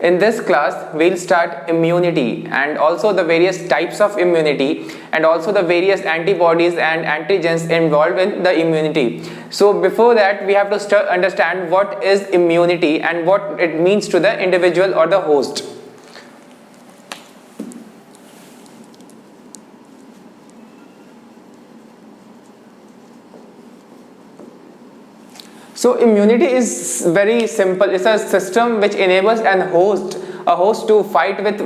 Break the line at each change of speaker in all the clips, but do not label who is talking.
In this class, we'll start immunity and also the various types of immunity and also the various antibodies and antigens involved in the immunity. So before that, we have to understand what is immunity and what it means to the individual or the host. So immunity is very simple. It's a system which enables a host to fight with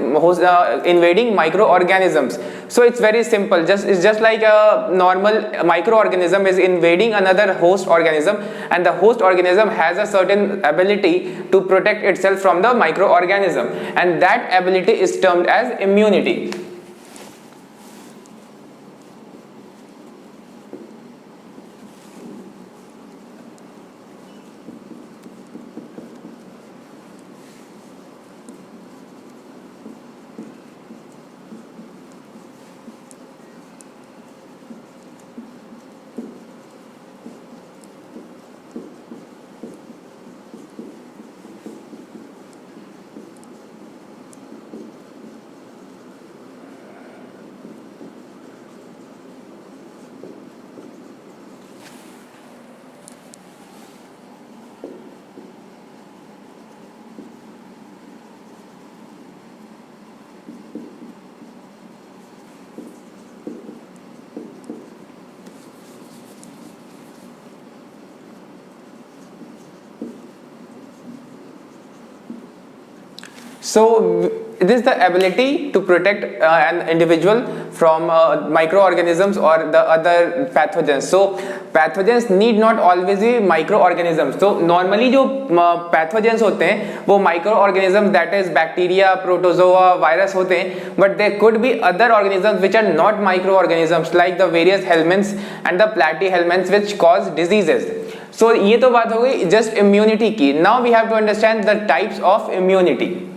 invading microorganisms. So it's very simple. It's just like a normal microorganism is invading another host organism, and the host organism has a certain ability to protect itself from the microorganism, and that ability is termed as immunity. So it is the ability to protect an individual from microorganisms or the other pathogens. So pathogens need not always be microorganisms. So normally जो pathogens होते हैं वो microorganisms, that is bacteria, protozoa, virus होते हैं, but there could be other organisms which are not microorganisms like the various helminths and the platyhelminths which cause diseases. So ये तो बात हो गई just immunity की. Now we have to understand the types of immunity.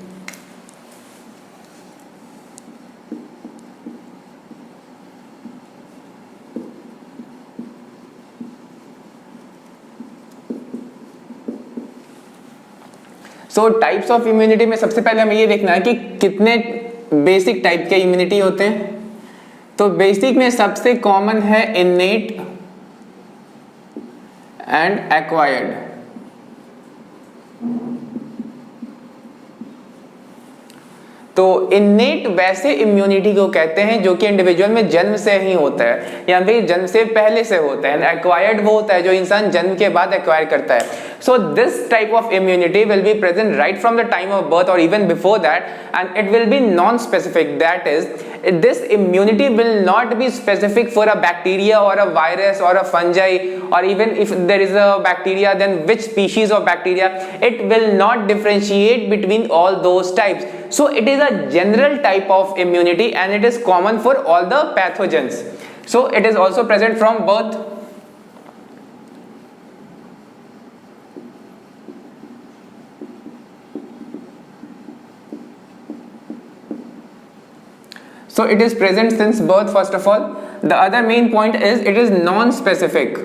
So types of immunity में सबसे पहले हमें ये देखना है कि कितने बेसिक टाइप के इम्यूनिटी होते हैं. तो बेसिक में सबसे कॉमन है इनेट एंड एक्वायर्ड. तो इनेट वैसे इम्यूनिटी को कहते हैं जो कि इंडिविजुअल में जन्म से ही होता है या फिर जन्म से पहले से होता है. एक्वायर्ड वो होता है जो इंसान जन्म के बाद एक्वायर करता है. So this type of immunity will be present right from the time of birth और even before that, and it will be non specific. That is, this immunity will not be specific for a bacteria or a virus or a fungi, or even if there is a bacteria, then which species of bacteria. It will not differentiate between all those types. So it is a general type of immunity and it is common for all the pathogens. So it is also present from birth. So it is present since birth first of all. The other main point is it is non-specific.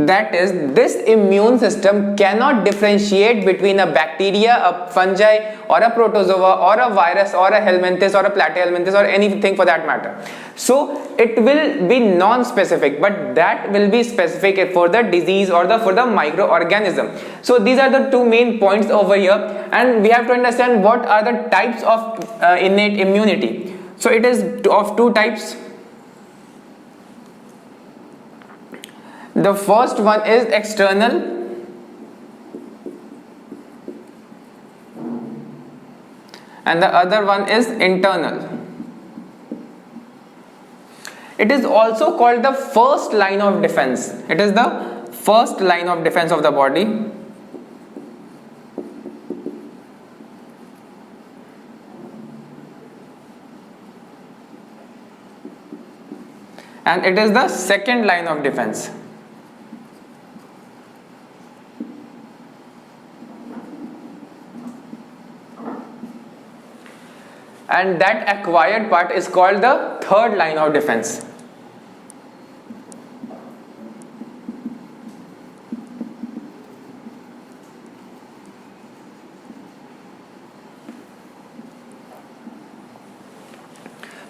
That is, this immune system cannot differentiate between a bacteria, a fungi, or a protozoa, or a virus, or a helminths, or a platyhelminths, or anything for that matter. So it will be non-specific, but that will be specific for the disease or for the microorganism. So these are the two main points over here, and we have to understand what are the types of innate immunity. So it is of two types. The first one is external, and the other one is internal. It is also called the first line of defense. It is the first line of defense of the body. And it is the second line of defense. And that acquired part is called the third line of defense.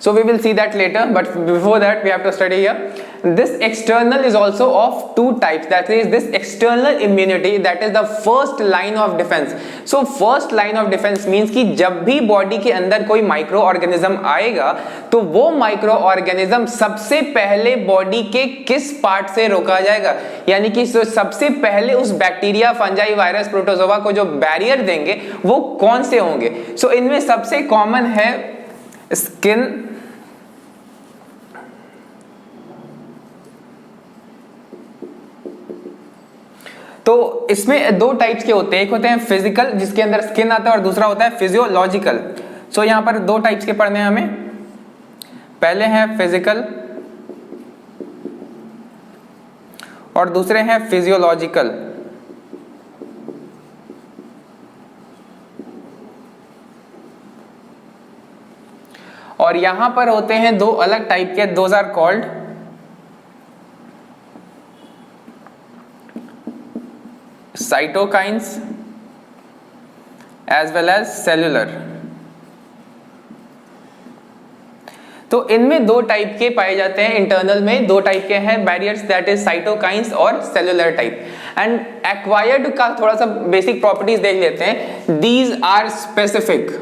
So we will see that later, but before that we have to study here. This external is also of two types. That is, this external immunity, that is the first line of defense. So first line of defense means कि जब भी body के अंदर कोई micro organism आएगा तो वो micro organism सबसे पहले बॉडी के किस पार्ट से रोका जाएगा, यानी कि सबसे पहले उस बैक्टीरिया, फंजाई, वायरस, प्रोटोजोआ को जो बैरियर देंगे वो कौन से होंगे. सो इनमें सबसे कॉमन है स्किन, तो इसमें दो टाइप्स के होते हैं. एक होते हैं फिजिकल जिसके अंदर स्किन आता है और दूसरा होता है फिजियोलॉजिकल. सो यहां पर दो टाइप्स के पढ़ने हैं हमें. पहले हैं फिजिकल और दूसरे हैं फिजियोलॉजिकल. और यहां पर होते हैं दो अलग टाइप के. Those are called cytokines as well as cellular. तो इनमें दो टाइप के पाए जाते हैं. इंटरनल में दो टाइप के हैं बैरियर्स, दैट इज साइटोकाइंस और सेल्यूलर टाइप. एंड एक्वायर्ड का थोड़ा सा बेसिक प्रॉपर्टीज देख लेते हैं. These are specific.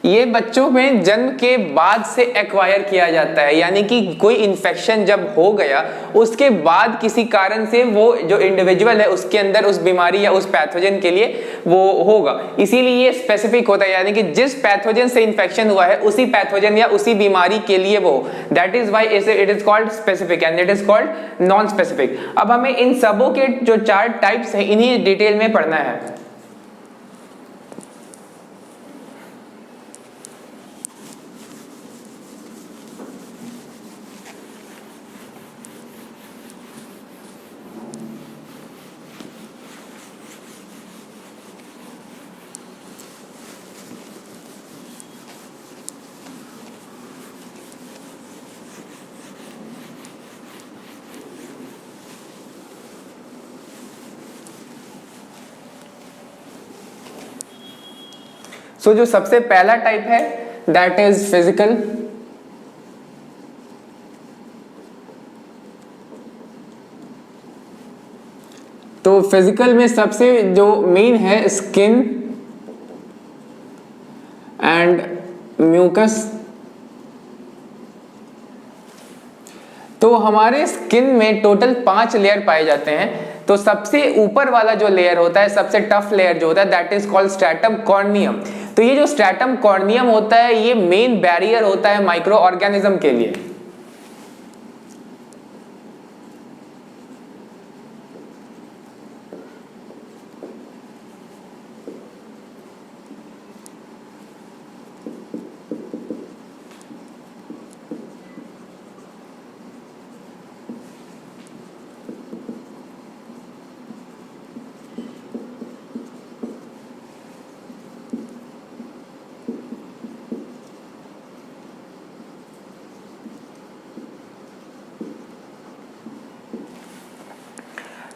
ये बच्चों में जन्म के बाद से एक्वायर किया जाता है, यानी कि कोई इन्फेक्शन जब हो गया उसके बाद किसी कारण से वो जो इंडिविजुअल है उसके अंदर उस बीमारी या उस पैथोजन के लिए वो होगा. इसीलिए ये स्पेसिफिक होता है, यानी कि जिस पैथोजन से इन्फेक्शन हुआ है उसी पैथोजन या उसी बीमारी के लिए वो. That is why it is called specific and it is called non specific. अब हमें इन सबों के जो 4 टाइप्स है इन्हीं डिटेल में पढ़ना है. सो जो सबसे पहला टाइप है दैट इज फिजिकल. तो फिजिकल में सबसे जो मेन है स्किन एंड म्यूकस. तो हमारे स्किन में टोटल 5 लेयर पाए जाते हैं. तो सबसे ऊपर वाला जो लेयर होता है, सबसे टफ लेयर जो होता है, that is called stratum corneum. तो ये जो स्ट्रैटम कॉर्नियम होता है ये मेन बैरियर होता है माइक्रो ऑर्गेनिज्म के लिए.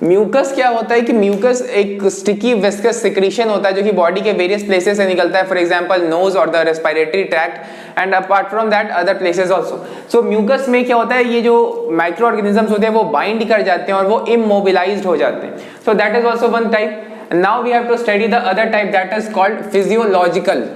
म्यूकस क्या होता है कि म्यूकस एक स्टिकी विस्कस सिक्रीशन होता है जो कि बॉडी के वेरियस प्लेसेस से निकलता है. फॉर एग्जांपल नोज और the respiratory tract and apart from that other places also. So mucus में क्या होता है, ये जो माइक्रो ऑर्गेनिजम्स होते हैं वो बाइंड कर जाते हैं और वो इमोबिलाइज्ड हो जाते हैं. So that is also one type. Now we have to study the other type that is called physiological.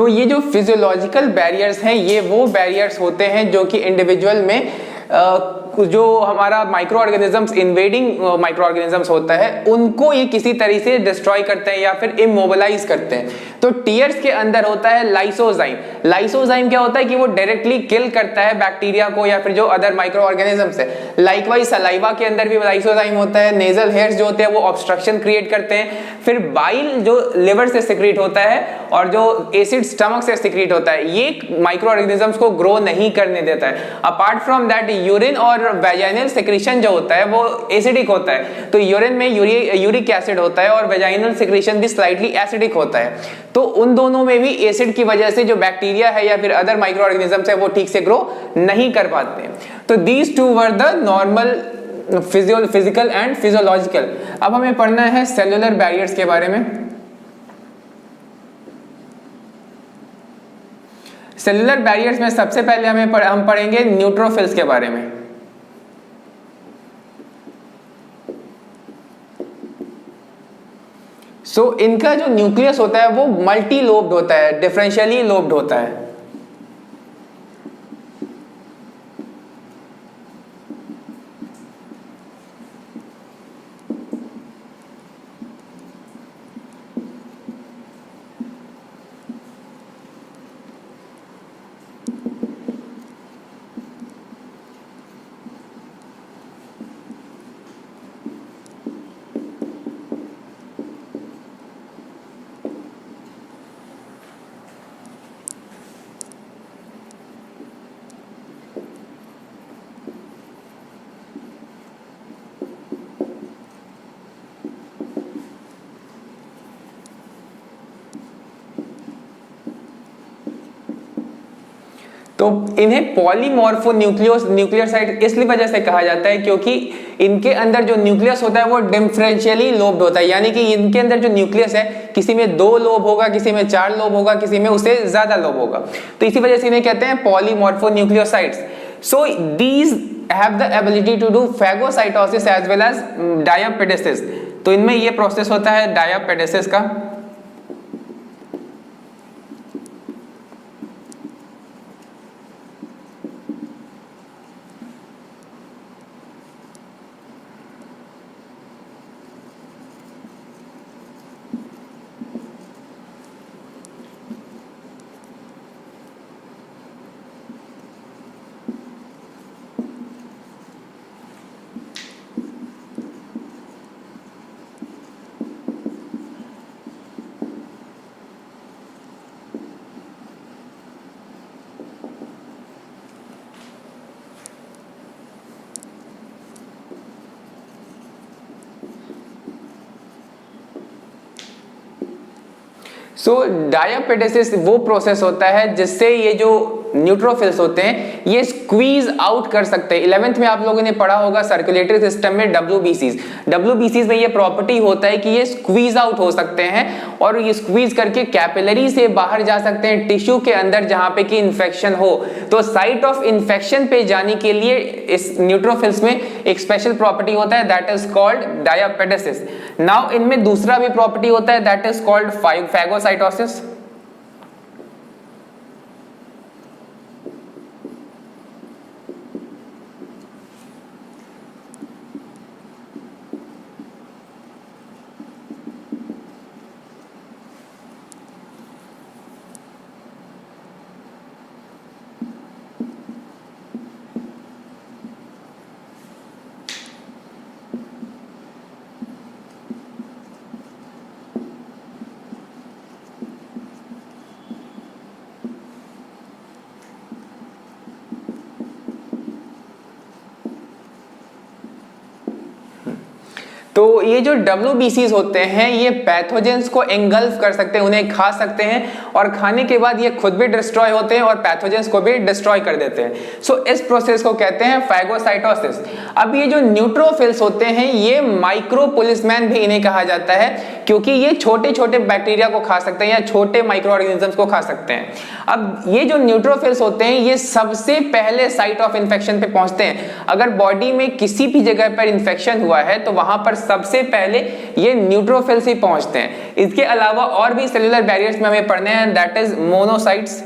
तो ये जो फिजियोलॉजिकल बैरियर्स हैं ये वो बैरियर्स होते हैं जो कि इंडिविजुअल में जो हमारा micro organisms, invading micro organisms होता है, उनको ये किसी तरीके से डिस्ट्रॉय करते हैं या फिर इमोबिलाइज करते हैं। तो टीयर्स के अंदर होता है लाइसोजाइम। लाइसोजाइम क्या होता है कि वो डायरेक्टली किल करता है बैक्टीरिया को या फिर जो अदर माइक्रो ऑर्गेनिजम्स है। लाइकवाइज सलाइवा के अंदर भी लाइसोजाइम होता है। नेजल हेयर्स जो होते हैं वो ऑब्स्ट्रक्शन क्रिएट करते हैं। फिर बाइल जो लिवर से सिक्रीट होता है और जो एसिड स्टमक से सिक्रीट होता है, ये माइक्रो ऑर्गेनिजम्स को ग्रो नहीं करने देता है। अपार्ट फ्रॉम दैट यूरिन और वेजाइनल सेक्रेशन जो होता है वो एसिडिक होता है। तो यूरिन में यूरिक एसिड होता है और वेजाइनल सेक्रेशन भी स्लाइटली एसिडिक होता है। तो उन दोनों में भी एसिड की वजह से जो बैक्टीरिया है या फिर अदर माइक्रो ऑर्गेनिजम्स है वो ठीक से ग्रो नहीं कर पाते हैं। तो these two were the normal physical and physiological. अब हमें पढ़ना है सेलुलर बैरियर्स के बारे में। सेलुलर बैरियर्स में सबसे पहले हम पढ़ेंगे न्यूट्रोफिल्स के बारे में। इनका जो न्यूक्लियस होता है वो मल्टी लोब्ड होता है, डिफरेंशियली लोब्ड होता है। तो इन्हें पॉलीमॉर्फो न्यूक्लियोसाइड इसलिए वजह से कहा जाता है क्योंकि इनके अंदर जो न्यूक्लियस होता है वो डिफरेंशियली लोब्ड होता है, यानी कि इनके अंदर जो न्यूक्लियस है किसी में 2 लोब होगा, किसी में 4 लोब होगा, किसी में उससे ज्यादा लोब होगा। तो इसी वजह से इन्हें कहते हैं polymorpho nucleosides. So these have the ability to do phagocytosis as well as diapedesis. तो इनमें ये प्रोसेस होता है डायापेडेसिस का। डायापेडेसिस वो प्रोसेस होता है जिससे ये जो न्यूट्रोफिल्स होते हैं ये स्क्वीज आउट कर सकते हैं। 11th में आप लोगों ने पढ़ा होगा सर्कुलेटरी सिस्टम में WBCs में ये प्रॉपर्टी होता है कि ये स्क्वीज आउट हो सकते हैं और ये स्क्वीज करके कैपिलरी से बाहर जा सकते हैं टिश्यू के अंदर जहां पे कि इन्फेक्शन हो। तो साइट ऑफ इन्फेक्शन पे जाने के लिए इस न्यूट्रोफिल्स में एक स्पेशल प्रॉपर्टी होता है दैट इज कॉल्ड डायापेडेसिस। नाउ इनमें दूसरा भी प्रॉपर्टी होता है दैट इज कॉल्ड फैगोसाइटोसिस। तो ये जो WBCs होते हैं ये पैथोजेंस को एंगल्फ कर सकते हैं, उन्हें खा सकते हैं और खाने के बाद ये खुद भी डिस्ट्रॉय होते हैं और पैथोजेंस को भी डिस्ट्रॉय कर देते हैं। सो इस प्रोसेस को कहते हैं फैगोसाइटोसिस। अब ये जो न्यूट्रोफिल्स होते हैं ये माइक्रो पुलिसमैन भी इन्हें कहा जाता है क्योंकि ये छोटे छोटे बैक्टीरिया को खा सकते हैं या छोटे माइक्रो ऑर्गेनिजम्स को खा सकते हैं। अब ये जो न्यूट्रोफिल्स होते हैं ये सबसे पहले साइट ऑफ इन्फेक्शन पे पहुंचते हैं। अगर बॉडी में किसी भी जगह पर इन्फेक्शन हुआ है तो वहां पर सबसे पहले ये न्यूट्रोफिल्स ही पहुंचते हैं। इसके अलावा और भी सेलुलर बैरियर्स में हमें पढ़ने हैं, दैट इज मोनोसाइट्स।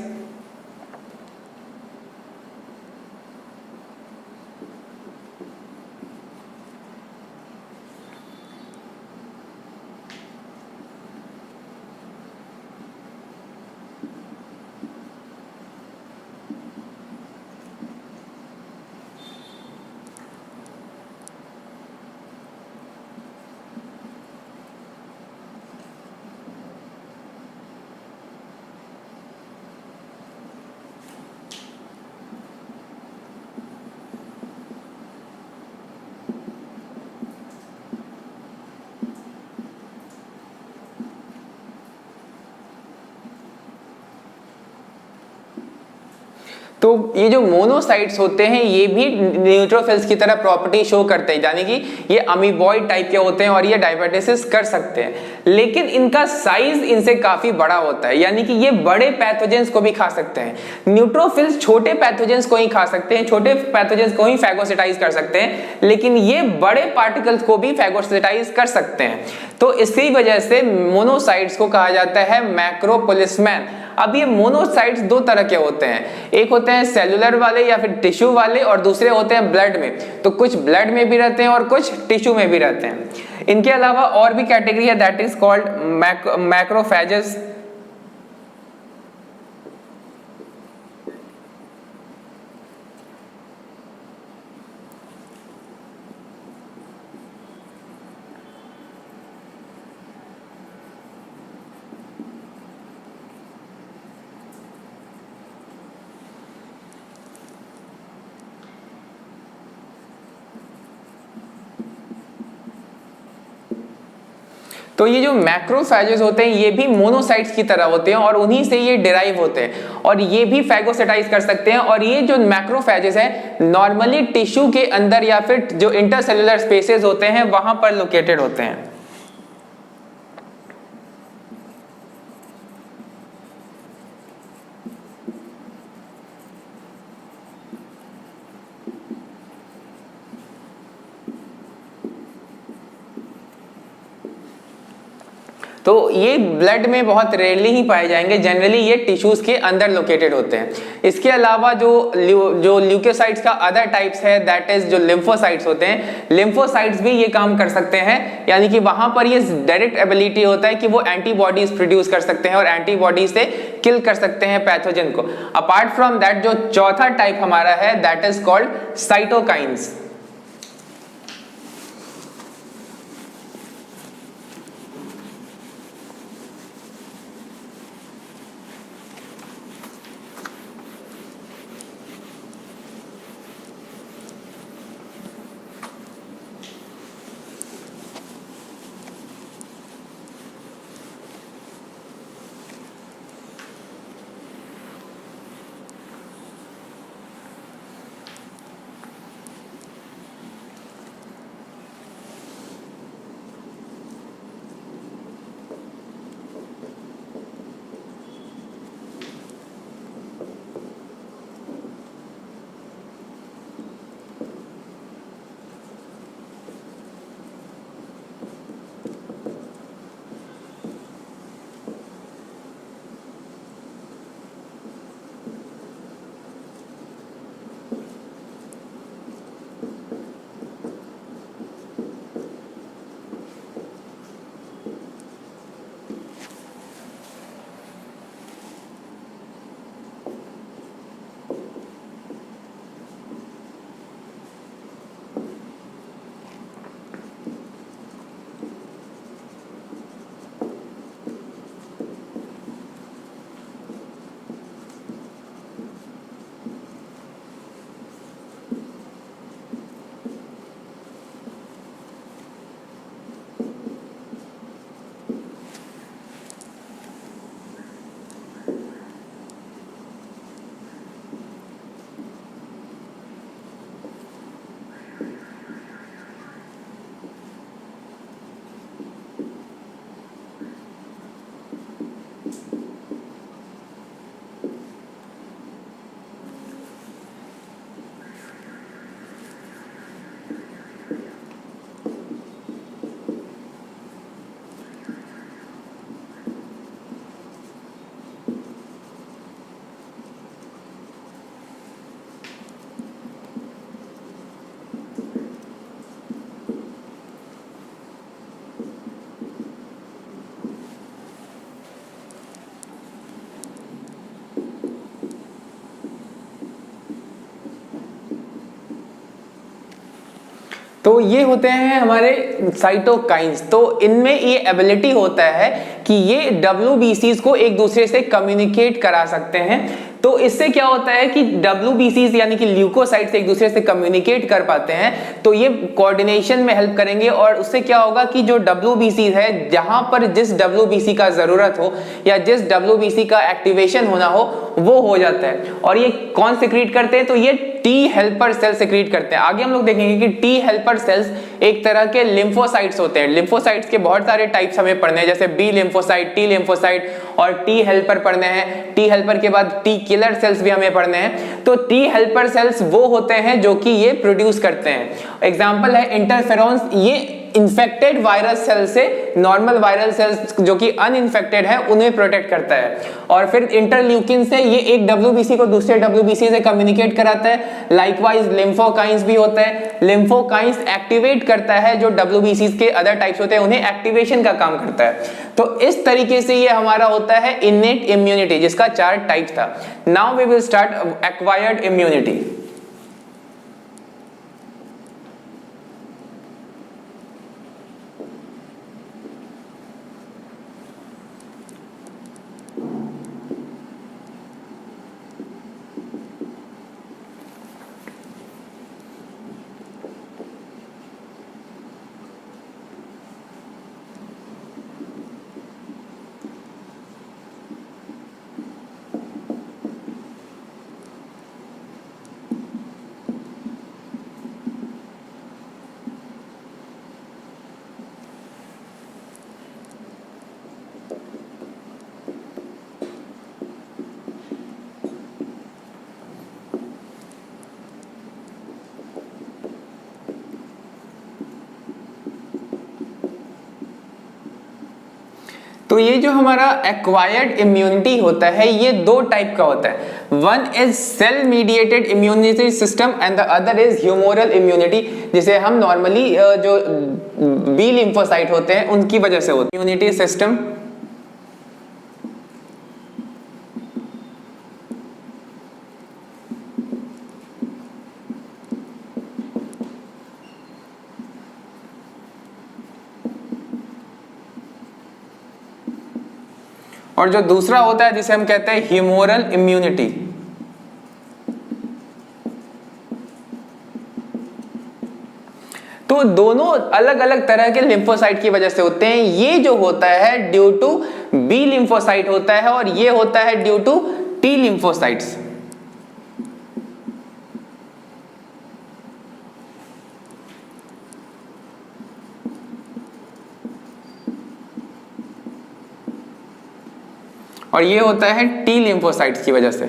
तो ये जो मोनोसाइट्स होते हैं ये भी न्यूट्रोफिल्स की तरह प्रॉपर्टी शो करते हैं, यानी कि ये अमीबॉइड टाइप के होते हैं और ये डायबिटिस कर सकते हैं, लेकिन इनका साइज इनसे काफी बड़ा होता है, यानी कि ये बड़े पैथोजेंस को भी खा सकते हैं। न्यूट्रोफिल्स छोटे पैथोजेंस को ही खा सकते हैं, छोटे पैथोजेंस को ही फैगोसिटाइज कर सकते हैं, लेकिन ये बड़े पार्टिकल्स को भी फैगोसिटाइज कर सकते हैं। तो इसी वजह से मोनोसाइट्स को कहा जाता है मैक्रोपोलिसमैन। अब ये मोनोसाइट्स दो तरह के होते हैं, एक होते हैं सेलुलर वाले या फिर टिश्यू वाले और दूसरे होते हैं ब्लड में। तो कुछ ब्लड में भी रहते हैं और कुछ टिश्यू में भी रहते हैं। इनके अलावा और भी कैटेगरी है, दैट इज कॉल्ड मैक्रोफेजेस। तो ये जो मैक्रोफेजेस होते हैं ये भी मोनोसाइट्स की तरह होते हैं और उन्हीं से ये डिराइव होते हैं और ये भी फैगोसाइटाइज कर सकते हैं। और ये जो मैक्रोफेजेस है नॉर्मली टिश्यू के अंदर या फिर जो इंटरसेलुलर स्पेसेस होते हैं वहां पर लोकेटेड होते हैं। तो ये ब्लड में बहुत रेयरली ही पाए जाएंगे, जनरली ये टिश्यूज के अंदर लोकेटेड होते हैं। इसके अलावा जो ल्यूकोसाइट्स का अदर टाइप्स है, दैट इज जो लिम्फोसाइट्स होते हैं, लिम्फोसाइट्स भी ये काम कर सकते हैं, यानी कि वहां पर ये डायरेक्ट एबिलिटी होता है कि वो एंटीबॉडीज प्रोड्यूस कर सकते हैं और एंटीबॉडी से किल कर सकते हैं पैथोजन को। अपार्ट फ्रॉम दैट जो चौथा टाइप हमारा है दैट इज कॉल्ड साइटोकाइंस। तो ये होते हैं हमारे साइटोकाइंस। तो इनमें ये एबिलिटी होता है कि ये WBCs को एक दूसरे से कम्युनिकेट करा सकते हैं। तो इससे क्या होता है कि WBCs यानी कि ल्यूकोसाइट्स एक दूसरे से कम्युनिकेट कर पाते हैं, तो ये कोऑर्डिनेशन में हेल्प करेंगे। और उससे क्या होगा कि जो WBCs है, जहां पर जिस WBC का जरूरत हो या जिस WBC का एक्टिवेशन होना हो वो हो जाता है। और ये कौन सिक्रीट करते हैं? तो ये टी हेल्पर सेल सिक्रीट करते हैं। आगे हम लोग देखेंगे कि टी हेल्पर सेल्स एक तरह के लिम्फोसाइट्स होते हैं। लिम्फोसाइट्स के बहुत सारे टाइप्स हमें पढ़ने हैं, जैसे बी लिम्फोसाइट, टी लिम्फोसाइट और टी हेल्पर पढ़ने हैं। टी हेल्पर के बाद टी किलर सेल्स भी हमें पढ़ने हैं। तो टी हेल्पर सेल्स वो होते हैं जो कि ये प्रोड्यूस करते हैं। एग्जांपल है इंटरफेरॉन्स, ये इन्फेक्टेड वायरस सेल से नॉर्मल वायरल सेल्स जो कि अनइन्फेक्टेड है उन्हें प्रोटेक्ट करता है। और फिर इंटरल्यूकिन से ये एक WBC को दूसरे WBC से कम्युनिकेट कराता है। लाइकवाइज लिम्फोकाइंस भी होता है। लिम्फोकाइंस एक्टिवेट करता है जो WBCs के अदर टाइप्स होते हैं, उन्हें एक्टिवेशन का काम करता है। तो इस तरीके से ये हमारा होता है इनेट इम्यूनिटी, जिसका 4 टाइप था। Now we will start acquired immunity. तो ये जो हमारा एक्वायर्ड इम्यूनिटी होता है ये 2 टाइप का होता है। One is cell mediated immunity system and the other is humoral immunity, जिसे हम नॉर्मली जो बी लिम्फोसाइट होते हैं उनकी वजह से होती है इम्यूनिटी सिस्टम। और जो दूसरा होता है जिसे हम कहते हैं ह्यूमोरल इम्यूनिटी। तो दोनों अलग अलग तरह के लिम्फोसाइट की वजह से होते हैं। ये जो होता है ड्यू टू बी लिम्फोसाइट होता है और ये होता है ड्यू टू टी लिम्फोसाइट्स। और ये होता है टी लिम्फोसाइट्स की वजह से।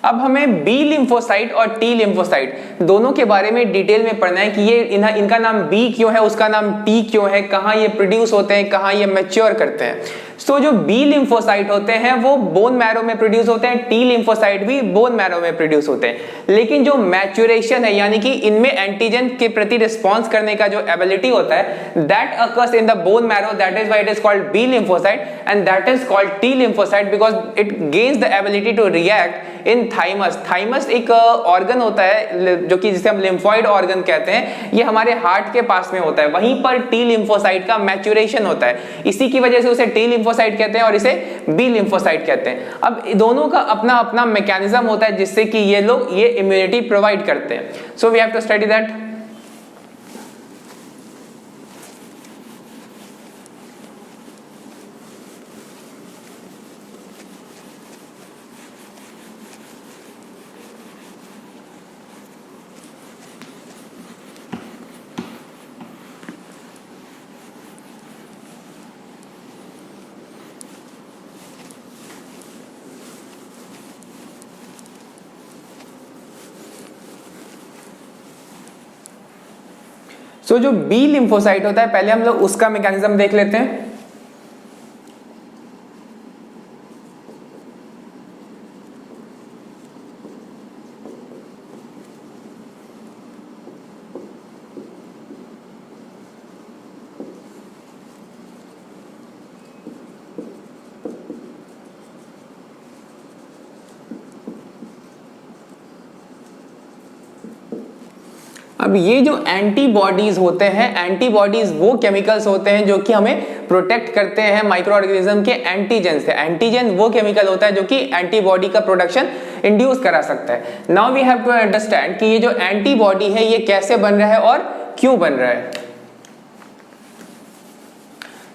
अब हमें बी लिम्फोसाइट और टी लिम्फोसाइट दोनों के बारे में डिटेल में पढ़ना है कि ये इनका नाम बी क्यों है, उसका नाम टी क्यों है, कहाँ ये प्रोड्यूस होते हैं, कहाँ ये मैच्योर करते हैं। तो जो बी लिम्फोसाइट होते हैं वो बोन मैरो में प्रोड्यूस होते हैं, टी लिम्फोसाइट भी बोन मैरो में प्रोड्यूस होते हैं। लेकिन जो मैच्योरेशन है यानी कि इनमें एंटीजन के प्रति रिस्पॉन्स करने का जो एबिलिटी होता है that occurs in the bone marrow, that is why it is called B lymphocyte and that is called T lymphocyte because it gains the ability to react in thymus. Thymus एक organ होता है जो कि जिसे हम lymphoid organ कहते हैं, ये हमारे हार्ट के पास में होता है। वहीं पर टी लिम्फोसाइट का मैच्योरेशन होता है, इसी की वजह से उसे टी लिम्फोसाइट कहते हैं और इसे बी लिम्फोसाइट कहते हैं। अब दोनों का अपना अपना मैकेनिज्म होता है जिससे कि ये लोग ये इम्यूनिटी प्रोवाइड करते हैं। So we have to study that. So जो बी लिम्फोसाइट होता है पहले हम लोग उसका मैकेनिज्म देख लेते हैं। अब ये जो एंटीबॉडीज होते हैं, एंटीबॉडीज वो केमिकल्स होते हैं जो कि हमें प्रोटेक्ट करते हैं माइक्रो ऑर्गेनिज्म के एंटीजन से। एंटीजन वो केमिकल होता है जो कि एंटीबॉडी का प्रोडक्शन इंड्यूस करा सकता है। Now we have to understand कि ये जो एंटीबॉडी है ये कैसे बन रहा है और क्यों बन रहा है।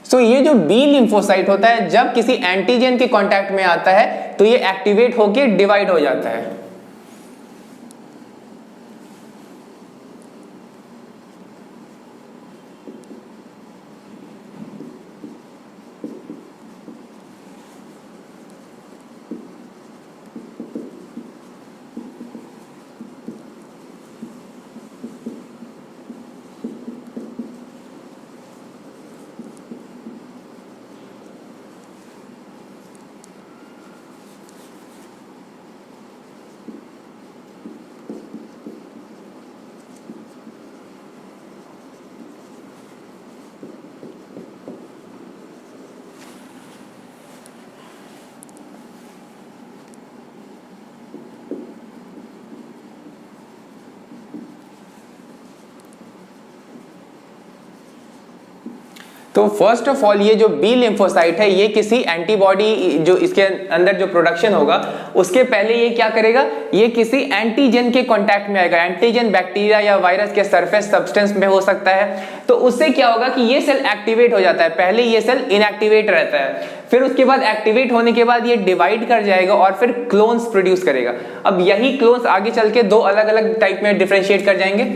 सो ये जो बी लिम्फोसाइट होता है, जब किसी एंटीजन के कांटेक्ट में आता है तो ये एक्टिवेट होकर डिवाइड हो जाता है। तो फर्स्ट ऑफ ऑल ये जो बी लिम्फोसाइट है ये किसी एंटीबॉडी जो इसके अंदर जो प्रोडक्शन होगा उसके पहले ये क्या करेगा, ये किसी एंटीजन के कांटेक्ट में आएगा। एंटीजन बैक्टीरिया या वायरस के सरफेस सब्सटेंस में हो सकता है। तो उससे क्या होगा कि ये सेल एक्टिवेट हो जाता है। पहले ये सेल इनएक्टिवेट रहता है, फिर उसके बाद एक्टिवेट होने के बाद ये डिवाइड कर जाएगा और फिर क्लोन्स प्रोड्यूस करेगा। अब यही क्लोन्स आगे चल के दो अलग अलग टाइप में डिफरेंशिएट कर जाएंगे।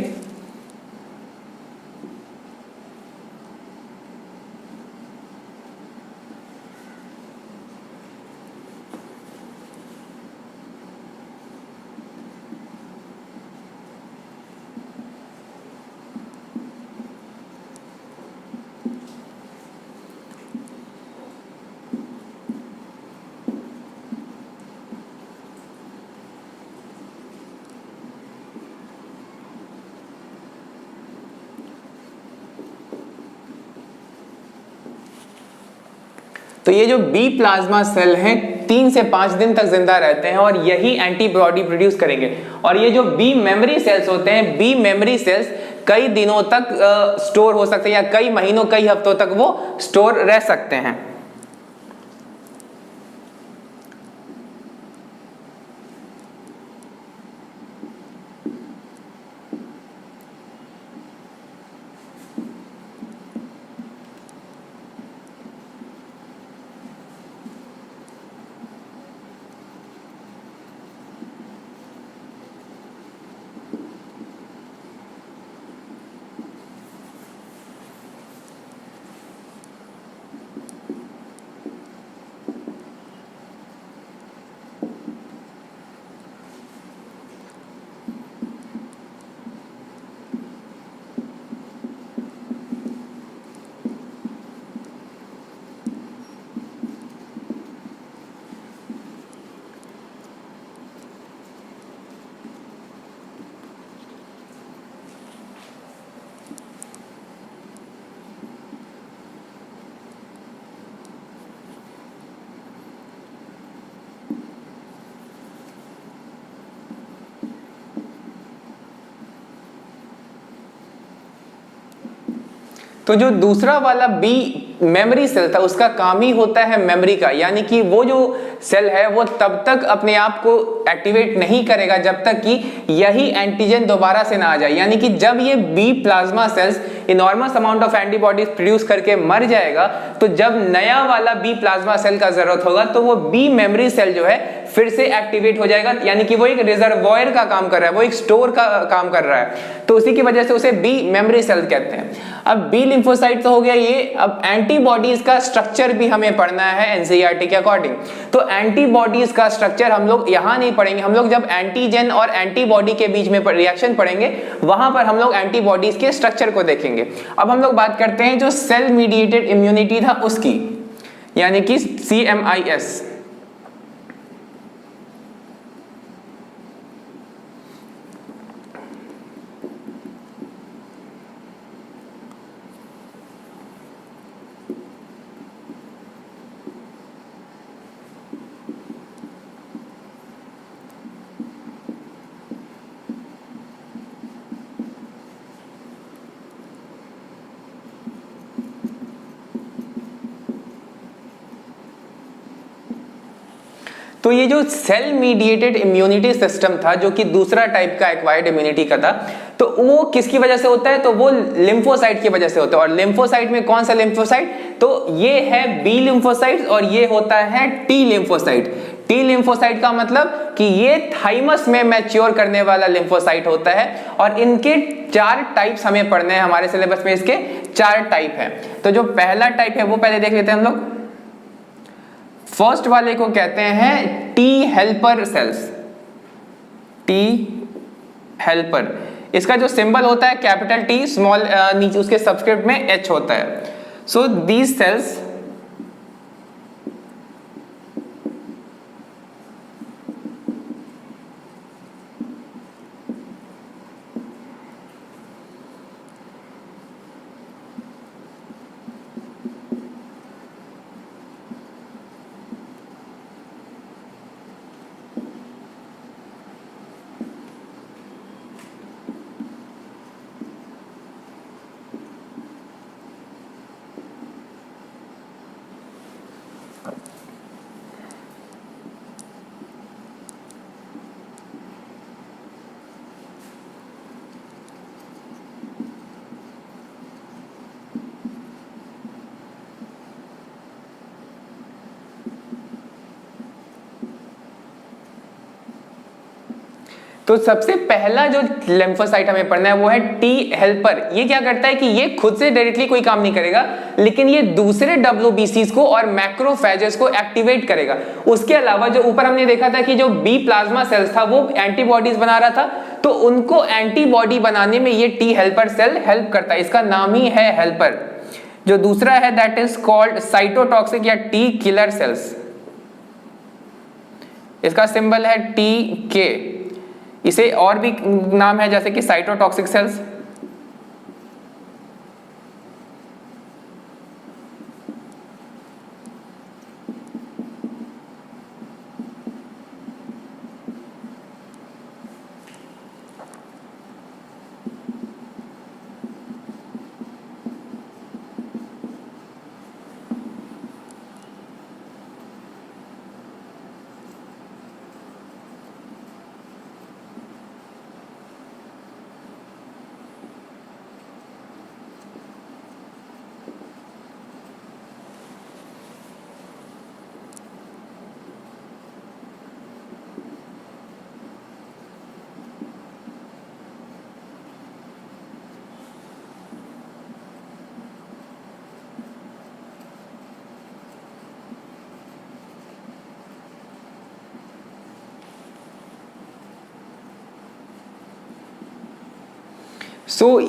तो ये जो बी प्लाज्मा सेल हैं 3 से 5 दिन तक जिंदा रहते हैं और यही एंटीबॉडी प्रोड्यूस करेंगे। और ये जो बी मेमोरी सेल्स होते हैं, बी मेमोरी सेल्स कई दिनों तक स्टोर हो सकते हैं या कई महीनों कई हफ्तों तक वो स्टोर रह सकते हैं। तो जो दूसरा वाला बी मेमोरी सेल था उसका काम ही होता है मेमोरी का, यानी कि वो जो सेल है वो तब तक अपने आप को एक्टिवेट नहीं करेगा जब तक कि यही एंटीजन दोबारा से ना आ जाए। यानी कि जब ये B plasma cells enormous amount of antibodies produce करके मर जाएगा तो जब नया वाला बी प्लाज्मा सेल का जरूरत होगा तो वो बी मेमोरी सेल जो है फिर से एक्टिवेट हो जाएगा। यानी कि वो एक रिजर्वॉयर का काम कर रहा है, वो एक स्टोर का काम कर रहा है। तो उसी की वजह से उसे बी मेमोरी सेल कहते हैं। अब बी लिम्फोसाइट तो हो गया ये। अब एंटीबॉडीज का स्ट्रक्चर भी हमें पढ़ना है एनसीईआरटी के अकॉर्डिंग। तो एंटीबॉडीज का स्ट्रक्चर हम लोग यहां नहीं पढ़ेंगे, हम लोग जब एंटीजन और एंटीबॉडी के बीच में रिएक्शन पढ़ेंगे वहां पर हम लोग एंटीबॉडीज के स्ट्रक्चर को देखेंगे। अब हम लोग बात करते हैं जो सेल मीडिएटेड इम्यूनिटी था उसकी, यानी कि CMIS। तो ये जो सेल मीडिएटेड इम्यूनिटी सिस्टम था, जो कि दूसरा टाइप का एक्वायर्ड इम्यूनिटी का था, तो वो किसकी वजह से होता है? तो वो लिम्फोसाइट की वजह से होता है। और लिम्फोसाइट में कौन सा लिम्फोसाइट? तो ये है बी लिम्फोसाइट और ये होता है टी लिम्फोसाइट। टी लिम्फोसाइट का मतलब कि ये थाइमस में मैच्योर करने वाला लिम्फोसाइट होता है। और इनके 4 टाइप्स हमें पढ़ने हैं हमारे सिलेबस में, इसके 4 टाइप हैं। तो जो पहला टाइप है वो पहले देख लेते हैं हम लोग। फर्स्ट वाले को कहते हैं T helper cells. T helper, इसका जो सिंबल होता है कैपिटल टी, स्मॉल नीचे उसके सबस्क्रिप्ट में एच होता है। सो दीज सेल्स तो सबसे पहला जो लिम्फोसाइट हमें पढ़ना है वो है टी हेल्पर। ये क्या करता है कि ये खुद से डायरेक्टली कोई काम नहीं करेगा, लेकिन ये दूसरे डब्ल्यूबीसीज को और मैक्रोफेजेस को एक्टिवेट करेगा। उसके अलावा जो ऊपर हमने देखा था कि जो बी प्लाज्मा सेल्स था वो एंटीबॉडीज बना रहा था, तो उनको एंटीबॉडी बनाने में ये टी हेल्पर सेल हेल्प करता है। इसका नाम ही है हेल्पर। जो दूसरा है दैट इज कॉल्ड साइटोटॉक्सिक या टी किलर सेल्स। इसका सिंबल है टी के। इसे और भी नाम है जैसे कि साइटोटॉक्सिक सेल्स।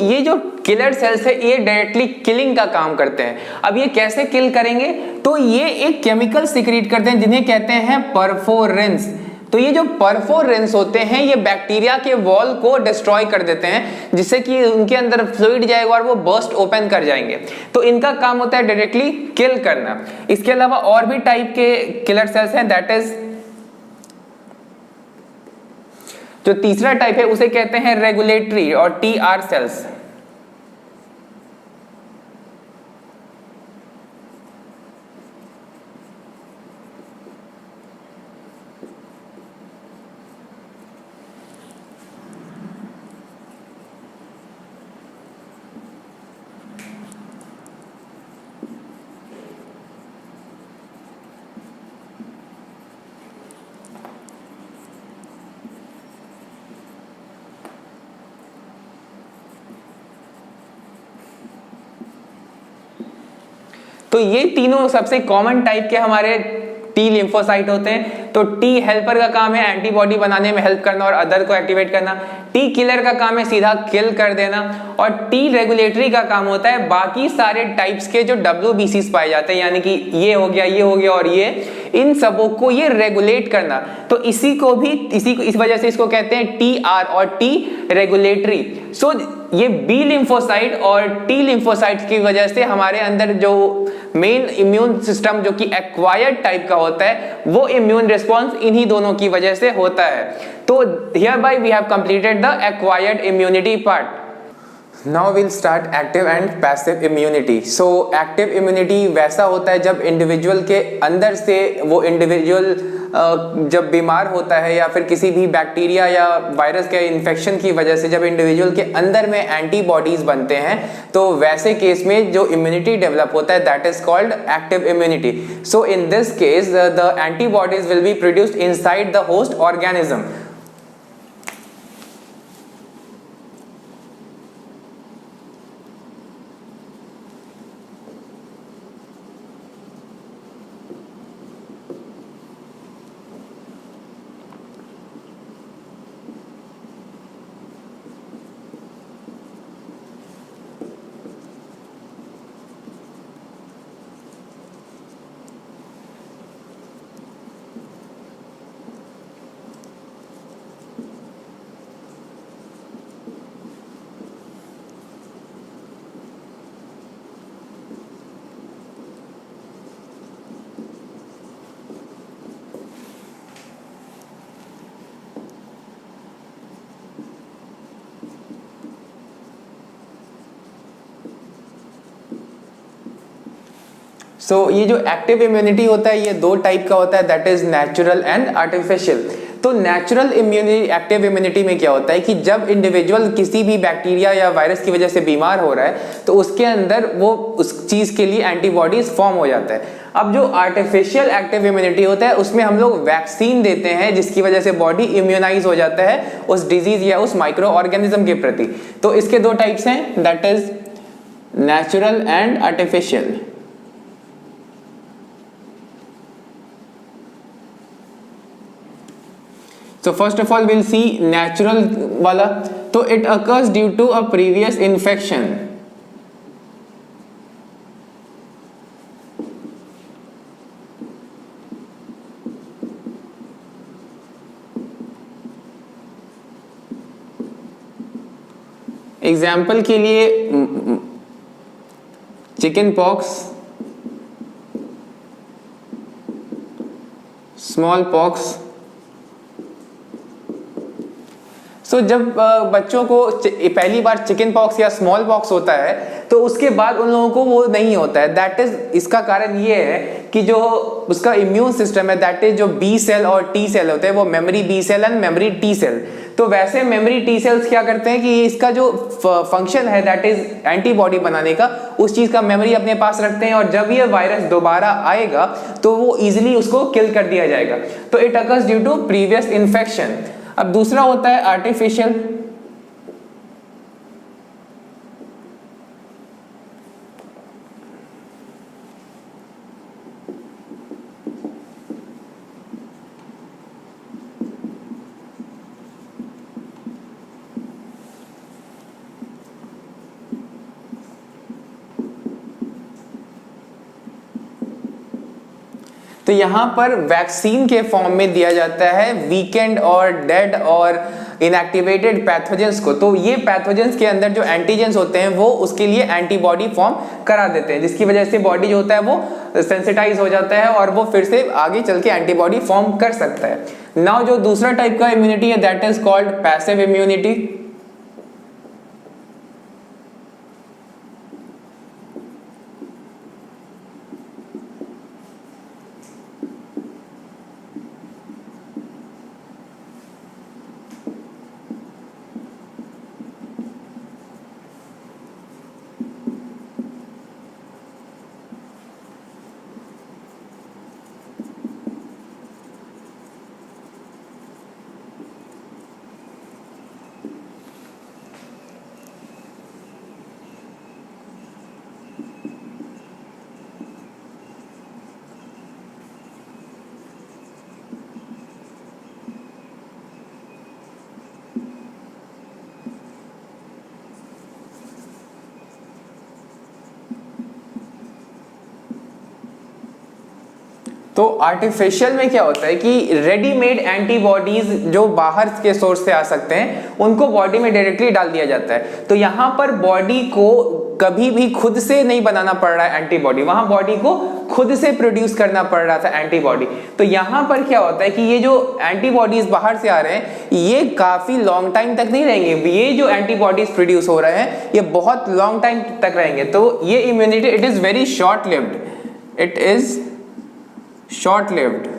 ये जो किलर सेल्स है ये डायरेक्टली किलिंग का काम करते हैं। अब ये कैसे किल करेंगे? तो ये एक केमिकल सिक्रीट करते हैं जिन्हें कहते हैं परफोरेंस। तो ये जो परफोरेंस होते हैं ये बैक्टीरिया के वॉल को डिस्ट्रॉय कर देते हैं, जिससे कि उनके अंदर फ्लूइड जाएगा और वो बर्स्ट ओपन कर जाएंगे। तो इनका काम होता है डायरेक्टली किल करना। इसके अलावा और भी टाइप के किलर सेल्स हैं, दैट इज जो तीसरा टाइप है उसे कहते हैं रेगुलेटरी और टी आर सेल्स। तो ये तीनों सबसे कॉमन टाइप के हमारे टी लिम्फोसाइट होते हैं। तो टी हेल्पर का काम है एंटीबॉडी बनाने में हेल्प करना और अदर को एक्टिवेट करना। टी किलर का काम है सीधा किल कर देना। और टी रेगुलेटरी का काम होता है बाकी सारे टाइप्स के जो डब्ल्यूबीसीज पाए जाते हैं, यानी कि ये हो गया और ये, इन सबों को ये रेगुलेट करना। तो इस वजह से इसको कहते हैं टी आर और टी रेगुलेटरी। सो ये बी लिम्फोसाइट और टी लिम्फोसाइट्स की वजह से हमारे अंदर जो मेन इम्यून सिस्टम जो कि एक्वायर्ड टाइप का होता है, वो इम्यून रिस्पॉन्स इन्हीं दोनों की वजह से होता है। तो hereby we have completed the acquired immunity part. Now will start active and passive immunity. So active immunity वैसा होता है जब इंडिविजुअल के अंदर से वो इंडिविजुअल जब बीमार होता है या फिर किसी भी बैक्टीरिया या वायरस के इन्फेक्शन की वजह से जब इंडिविजुअल के अंदर में एंटीबॉडीज बनते हैं, तो वैसे केस में जो इम्यूनिटी डेवलप होता है that is called active immunity. So in this case the antibodies will be produced inside the host organism. So ये जो एक्टिव इम्यूनिटी होता है ये दो टाइप का होता है, that is natural and artificial. तो नेचुरल इम्यूनिटी, एक्टिव इम्यूनिटी में क्या होता है कि जब इंडिविजुअल किसी भी बैक्टीरिया या वायरस की वजह से बीमार हो रहा है तो उसके अंदर वो उस चीज के लिए एंटीबॉडीज फॉर्म हो जाता है। अब जो आर्टिफिशियल एक्टिव इम्यूनिटी होता है उसमें हम लोग वैक्सीन देते हैं जिसकी वजह से बॉडी इम्यूनाइज हो जाता है उस डिजीज या उस माइक्रो ऑर्गेनिज्म के प्रति। तो इसके दो टाइप्स हैं, that is natural and artificial. So first of all we'll see natural वाला। तो it occurs due to a previous infection। Example के लिए चिकन पॉक्स, स्मॉल पॉक्स। तो जब बच्चों को पहली बार चिकन पॉक्स या स्मॉल पॉक्स होता है तो उसके बाद उन लोगों को वो नहीं होता है, दैट इज, इसका कारण ये है कि जो उसका इम्यून सिस्टम है दैट इज जो बी सेल और टी सेल होते हैं वो memory B cell and memory T cell. तो वैसे मेमोरी टी सेल्स क्या करते हैं कि इसका जो फंक्शन है दैट इज एंटीबॉडी बनाने का, उस चीज का मेमोरी अपने पास रखते हैं और जब ये वायरस दोबारा आएगा तो वो इजिली उसको किल कर दिया जाएगा। तो it occurs due to previous infection. अब दूसरा होता है आर्टिफिशियल। तो यहां पर वैक्सीन के फॉर्म में दिया जाता है वीकेंड और डेड और इनएक्टिवेटेड पैथोजेंस को। तो ये पैथोजेंस के अंदर जो एंटीजेंस होते हैं वो उसके लिए एंटीबॉडी फॉर्म करा देते हैं जिसकी वजह से बॉडी जो होता है वो सेंसिटाइज हो जाता है और वो फिर से आगे चल के एंटीबॉडी फॉर्म कर सकता है। नाउ जो दूसरा टाइप का इम्यूनिटी है that is called passive immunity. तो आर्टिफिशियल में क्या होता है कि रेडीमेड एंटीबॉडीज जो बाहर के सोर्स से आ सकते हैं उनको बॉडी में डायरेक्टली डाल दिया जाता है। तो यहाँ पर बॉडी को कभी भी खुद से नहीं बनाना पड़ रहा है एंटीबॉडी, वहां बॉडी को खुद से प्रोड्यूस करना पड़ रहा था एंटीबॉडी। तो यहां पर क्या होता है कि ये जो एंटीबॉडीज बाहर से आ रहे हैं ये काफी लॉन्ग टाइम तक नहीं रहेंगे, ये जो एंटीबॉडीज प्रोड्यूस हो रहे हैं ये बहुत लॉन्ग टाइम तक रहेंगे। तो ये immunity it is very short lived, it is short lived.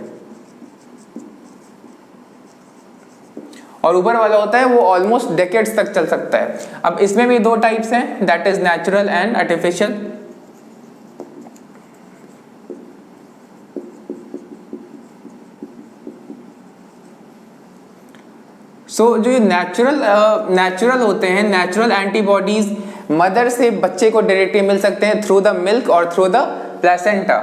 और ऊपर वाला होता है वो ऑलमोस्ट डेकेड्स तक चल सकता है। अब इसमें भी दो टाइप्स हैं, that is natural and artificial. So जो नेचुरल होते हैं, नेचुरल एंटीबॉडीज मदर से बच्चे को डायरेक्टली मिल सकते हैं थ्रू द मिल्क और थ्रू द प्लेसेंटा।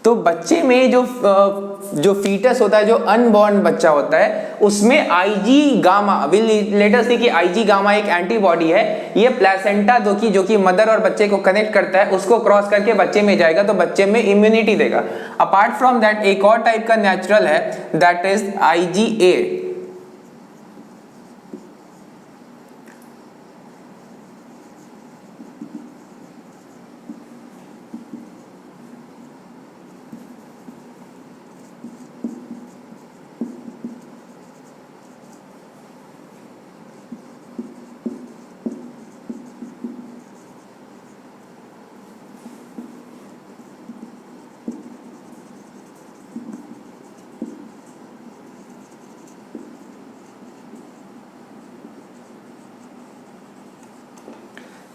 तो बच्चे में जो फीटस होता है, जो अनबॉर्न बच्चा होता है, उसमें आईजी गामा, विल लेटर सी कि आईजी गामा एक एंटीबॉडी है, ये प्लेसेंटा जो कि मदर और बच्चे को कनेक्ट करता है उसको क्रॉस करके बच्चे में जाएगा तो बच्चे में इम्यूनिटी देगा। अपार्ट फ्रॉम दैट एक और टाइप का नेचुरल है, दैट इज आईजीए।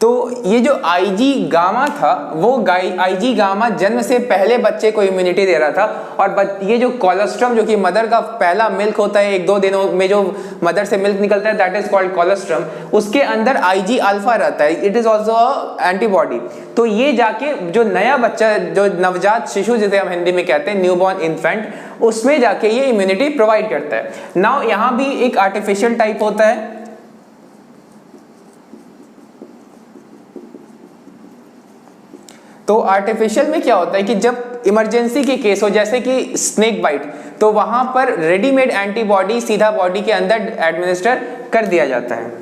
तो ये जो आईजी गामा था वो आईजी गामा जन्म से पहले बच्चे को इम्यूनिटी दे रहा था, और ये जो कोलेस्ट्रम जो कि मदर का पहला मिल्क होता है, 1-2 दिनों में जो मदर से मिल्क निकलता है, दैट इज कॉल्ड कोलेस्ट्रम, उसके अंदर आईजी अल्फा रहता है, इट इज ऑल्सो एंटीबॉडी। तो ये जाके जो नया बच्चा, जो नवजात शिशु जिसे हम हिंदी में कहते हैं न्यूबॉर्न इन्फेंट, उसमें जाके ये इम्यूनिटी प्रोवाइड करता है। नाउ यहाँ भी एक आर्टिफिशियल टाइप होता है। तो आर्टिफिशियल में क्या होता है कि जब इमरजेंसी के केस हो, जैसे कि स्नेक बाइट, तो वहां पर रेडीमेड एंटीबॉडी सीधा बॉडी के अंदर एडमिनिस्टर कर दिया जाता है।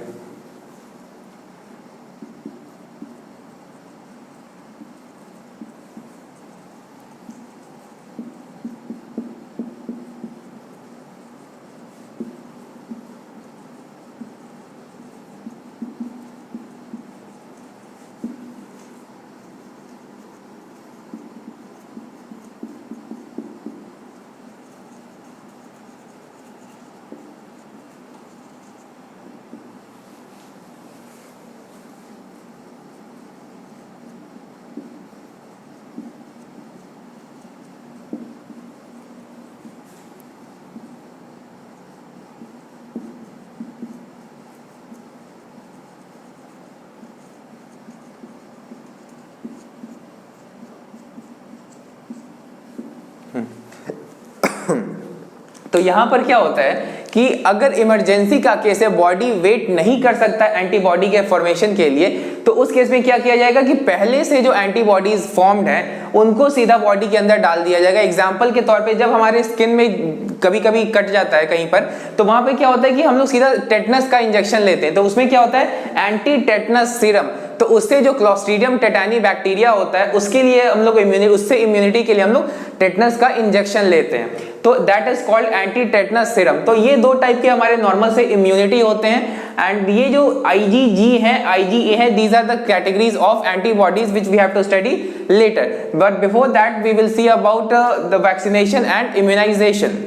तो यहां पर क्या होता है कि अगर इमरजेंसी का केस है, बॉडी वेट नहीं कर सकता एंटीबॉडी के फॉर्मेशन के लिए, तो उस केस में क्या किया जाएगा कि पहले से जो एंटीबॉडीज फॉर्म्ड हैं उनको सीधा बॉडी के अंदर डाल दिया जाएगा। एग्जांपल के तौर पे जब हमारे स्किन में कभी कभी कट जाता है कहीं पर, तो वहां पे क्या होता है कि हम लोग सीधा टेटनस का इंजेक्शन लेते हैं, तो उसमें क्या होता है एंटी टेटनस सीरम, तो उससे जो क्लोस्ट्रीडियम टेटानी बैक्टीरिया होता है उसके लिए हम लोग उससे इम्यूनिटी के लिए हम लोग टेटनस का इंजेक्शन लेते हैं, तो that is called anti tetanus serum. तो ये दो टाइप के हमारे नॉर्मल से इम्यूनिटी होते हैं। एंड ये जो IgG है, IgA है, these are the categories of antibodies which we have to study later, but before that we will see about the vaccination and immunisation.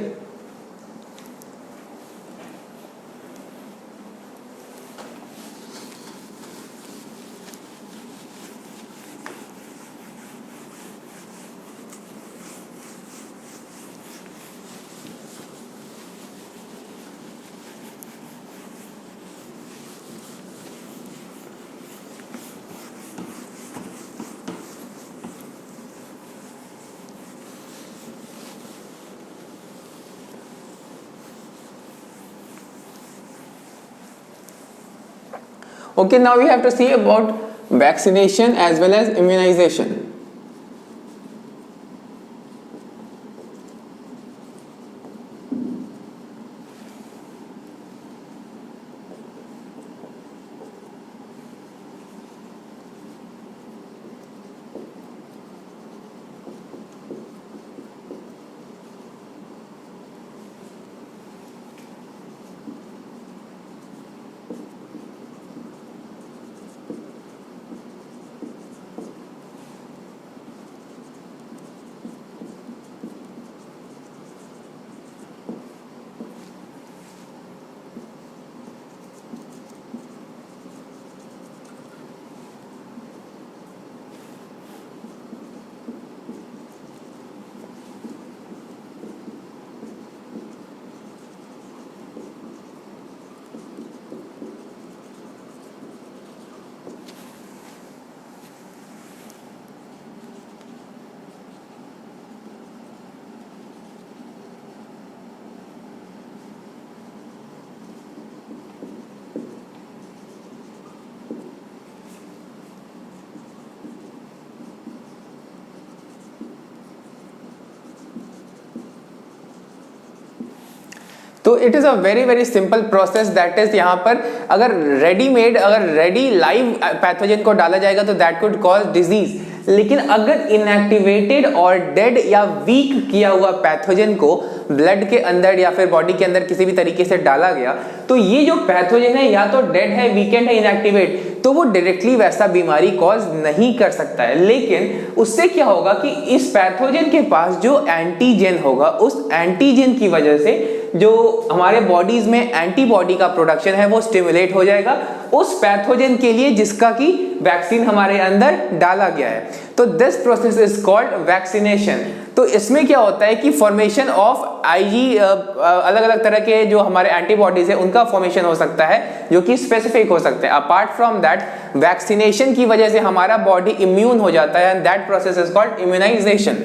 Okay, now we have to see about vaccination as well as immunization. तो it is a very very simple process, that is यहाँ पर अगर ready live pathogen को डाला जाएगा तो that could cause disease, लेकिन अगर इनएक्टिवेटेड और डेड या वीक किया हुआ पैथोजन को ब्लड के अंदर या फिर बॉडी के अंदर किसी भी तरीके से डाला गया तो ये जो पैथोजन है या तो डेड है, वीकेंड है, इनएक्टिवेट, तो वो डायरेक्टली वैसा बीमारी कॉज नहीं कर सकता है। लेकिन उससे क्या होगा कि इस पैथोजन के पास जो एंटीजन होगा उस एंटीजन की वजह से जो हमारे बॉडीज में एंटीबॉडी का प्रोडक्शन है वो स्टिमुलेट हो जाएगा उस पैथोजन के लिए जिसका कि वैक्सीन हमारे अंदर डाला गया है। तो this process is called vaccination. तो इसमें क्या होता है कि फॉर्मेशन ऑफ आईजी अलग अलग तरह के जो हमारे एंटीबॉडीज है उनका फॉर्मेशन हो सकता है जो कि स्पेसिफिक हो सकते हैं। अपार्ट फ्रॉम दैट वैक्सीनेशन की वजह से हमारा बॉडी इम्यून हो जाता है and that process is called immunisation.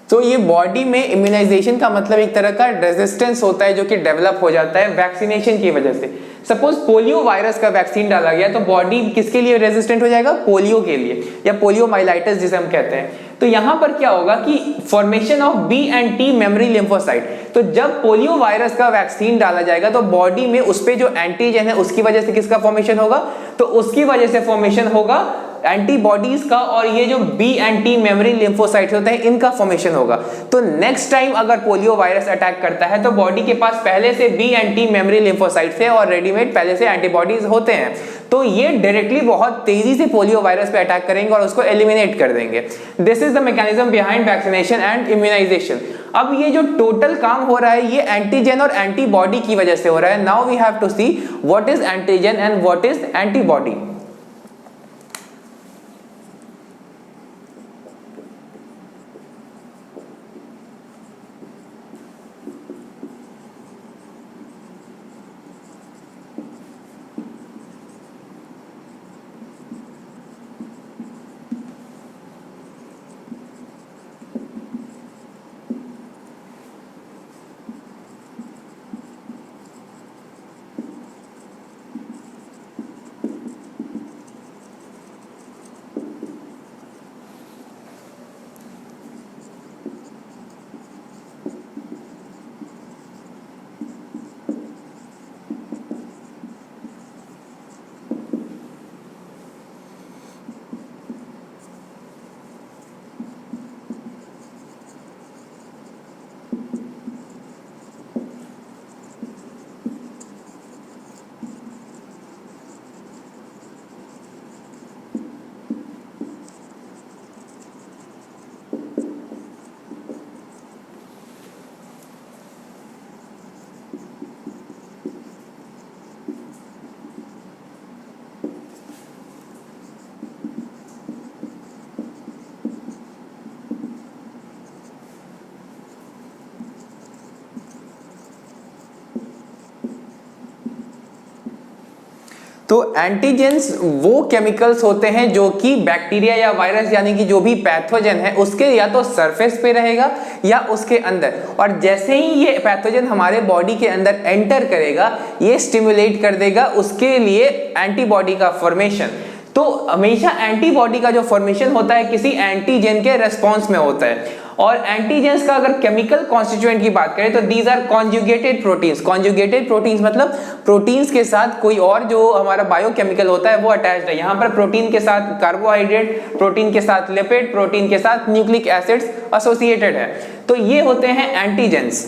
तो ये बॉडी में इम्यूनाइजेशन का मतलब एक तरह का रेजिस्टेंस होता है जो कि डेवलप हो जाता है वैक्सीनेशन की वजह से। सपोज पोलियो वायरस का वैक्सीन डाला गया तो बॉडी किसके लिए रेजिस्टेंट हो जाएगा? पोलियो के लिए, या पोलियो माइलाइटिस जिसे हम कहते हैं। तो यहां पर क्या होगा कि formation of B and T memory lymphocyte. तो जब पोलियो वायरस का वैक्सीन डाला जाएगा तो बॉडी में उस पे जो एंटीजन है उसकी वजह से किसका फॉर्मेशन होगा? तो उसकी वजह से फॉर्मेशन होगा एंटीबॉडीज का, और ये जो B and T memory lymphocyte होते हैं इनका फॉर्मेशन होगा। तो नेक्स्ट टाइम अगर पोलियो वायरस अटैक करता है तो बॉडी के पास पहले से B and T memory lymphocytes है और रेडीमेड पहले से एंटीबॉडीज होते हैं, तो ये डायरेक्टली बहुत तेजी से पोलियो वायरस पे अटैक करेंगे और उसको एलिमिनेट कर देंगे। This is the mechanism behind vaccination and immunisation. अब ये जो टोटल काम हो रहा है ये एंटीजन और एंटीबॉडी की वजह से हो रहा है। Now we have to see what is antigen and what is antibody. तो एंटीजेंस वो केमिकल्स होते हैं जो कि बैक्टीरिया या वायरस यानी कि जो भी पैथोजन है उसके या तो सरफेस पे रहेगा या उसके अंदर, और जैसे ही ये पैथोजन हमारे बॉडी के अंदर एंटर करेगा ये स्टिमुलेट कर देगा उसके लिए एंटीबॉडी का फॉर्मेशन। तो हमेशा एंटीबॉडी का जो फॉर्मेशन होता है किसी एंटीजन के रेस्पॉन्स में होता है। और एंटीजेंस का अगर केमिकल कॉन्स्टिट्यूएंट की बात करें तो these are conjugated proteins. Conjugated proteins मतलब प्रोटीन्स के साथ कोई और जो हमारा बायोकेमिकल होता है वो अटैच्ड है। यहाँ पर प्रोटीन के साथ कार्बोहाइड्रेट, प्रोटीन के साथ लिपिड, प्रोटीन के साथ न्यूक्लिक एसिड्स एसोसिएटेड है। तो ये होते हैं एंटीजेंस।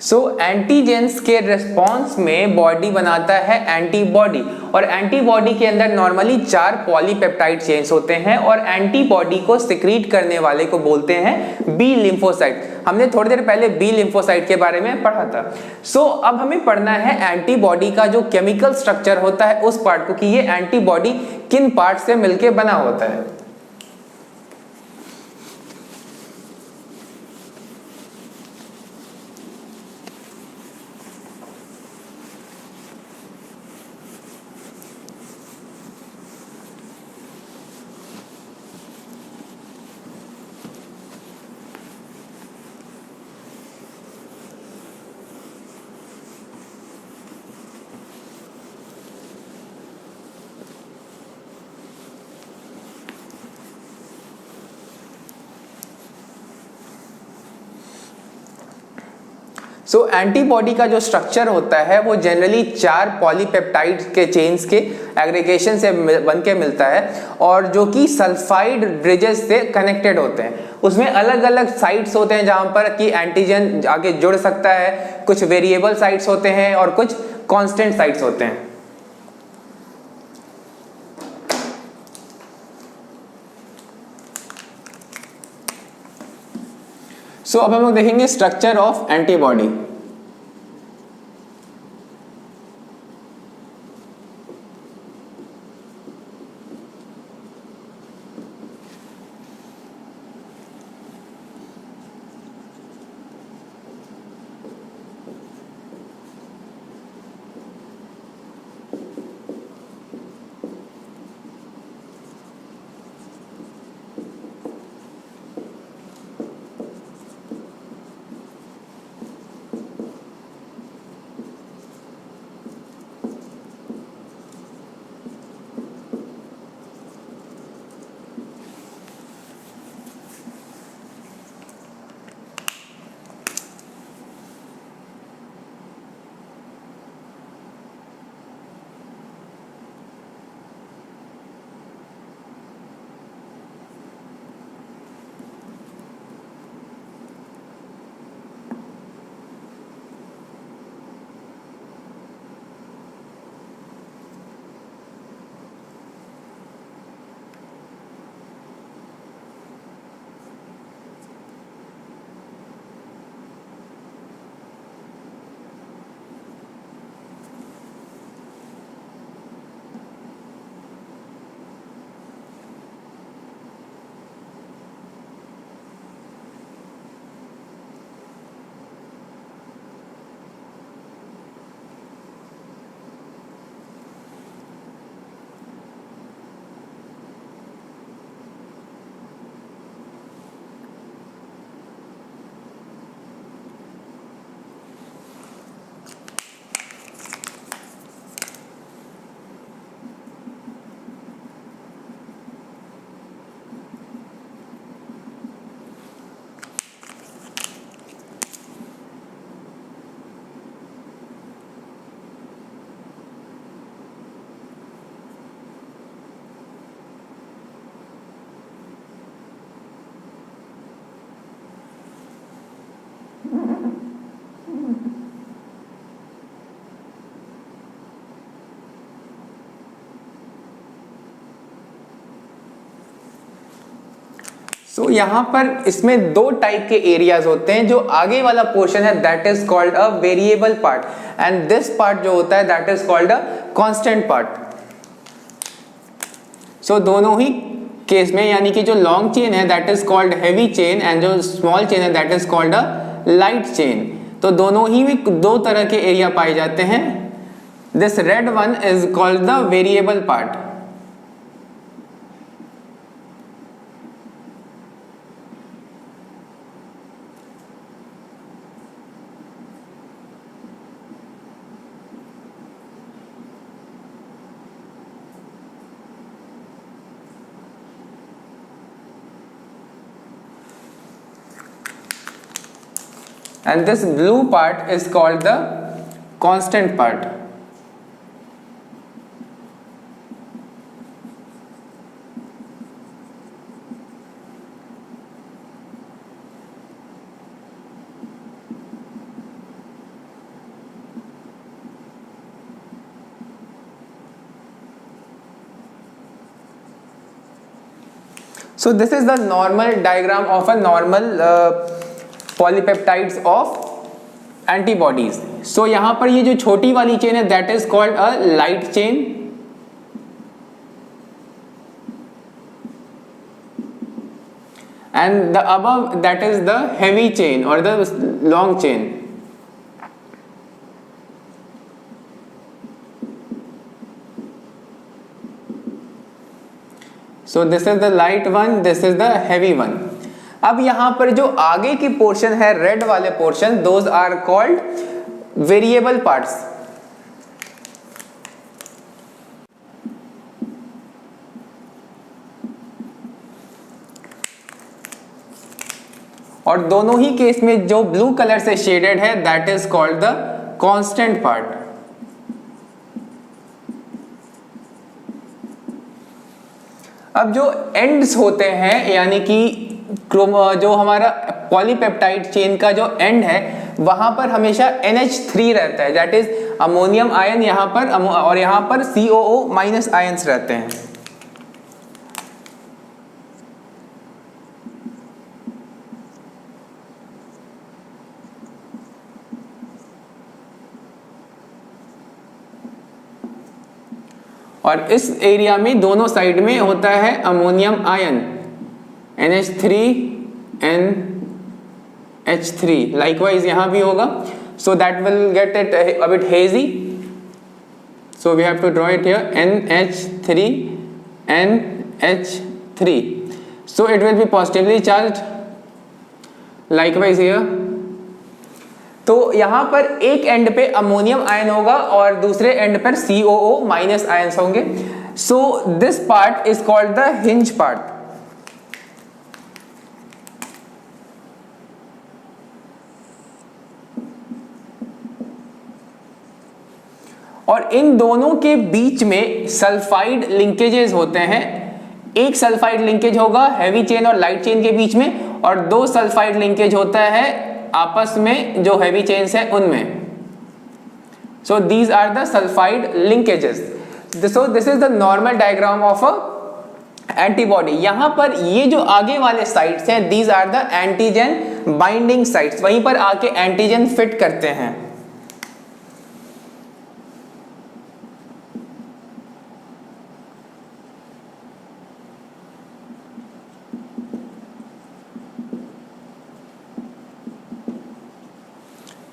सो एंटीजेंस के रिस्पॉन्स में बॉडी बनाता है एंटीबॉडी, और एंटीबॉडी के अंदर नॉर्मली 4 पॉलीपेप्टाइड चेन्स होते हैं, और एंटीबॉडी को सिक्रीट करने वाले को बोलते हैं बी लिम्फोसाइट। हमने थोड़ी देर पहले बी लिम्फोसाइट के बारे में पढ़ा था। सो अब हमें पढ़ना है एंटीबॉडी का जो केमिकल स्ट्रक्चर होता है उस पार्ट को, कि ये एंटीबॉडी किन पार्ट से मिलकर बना होता है। सो एंटीबॉडी का जो स्ट्रक्चर होता है वो जनरली 4 पॉलीपेप्टाइड के चेन्स के एग्रीगेशन से बन के मिलता है, और जो कि सल्फाइड ब्रिजेस से कनेक्टेड होते हैं। उसमें अलग अलग साइट्स होते हैं जहां पर कि एंटीजन आगे जुड़ सकता है, कुछ वेरिएबल साइट्स होते हैं और कुछ कांस्टेंट साइट्स होते हैं। सो अब हम लोग देखेंगे स्ट्रक्चर ऑफ एंटीबॉडी। सो यहाँ पर इसमें दो टाइप के एरियाज होते हैं। जो आगे वाला पोर्शन है that is called a variable part, and this part जो होता है that is called a constant part. So दोनों ही केस में, यानी कि जो लॉन्ग चेन है that is called heavy chain, and जो स्मॉल चेन है that is called a light chain. तो दोनों ही में दो तरह के एरिया पाए जाते हैं। This red one is called the variable part, and this blue part is called the constant part. So this is the normal diagram of a normal polypeptides of antibodies. So यहां पर ये जो छोटी वाली chain है that is called a light chain, and the above that is the heavy chain और the long chain. So this is the light one, this is the heavy one. अब यहां पर जो आगे की पोर्शन है रेड वाले portion, those are called variable parts. और दोनों ही केस में जो ब्लू कलर से शेडेड है that is called the constant part. अब जो एंड्स होते हैं, यानी कि जो हमारा पॉलीपेप्टाइड चेन का जो एंड है वहां पर हमेशा NH3 रहता है, दैट इज अमोनियम आयन यहां पर, और यहां पर COO माइनस आयंस रहते हैं। और इस एरिया में दोनों साइड में होता है ammonium ion NH3 NH3। Likewise यहां भी होगा, so that will get it a bit hazy, so we have to draw it here NH3 NH3, so it will be positively charged, likewise here। तो यहां पर एक एंड पे ammonium ion होगा और दूसरे एंड पर COO माइनस आयंस होंगे। So this part is called the hinge part. और इन दोनों के बीच में सल्फाइड लिंकेजेस होते हैं। एक सल्फाइड लिंकेज होगा हैवी चेन और लाइट चेन के बीच में, और दो सल्फाइड लिंकेज होता है आपस में जो हैवी चेन्स है उनमें। So these are the sulphide linkages. So this is the normal diagram of a antibody. यहां पर ये जो आगे वाले साइट्स हैं these are the antigen binding sites, वहीं पर आके एंटीजन फिट करते हैं।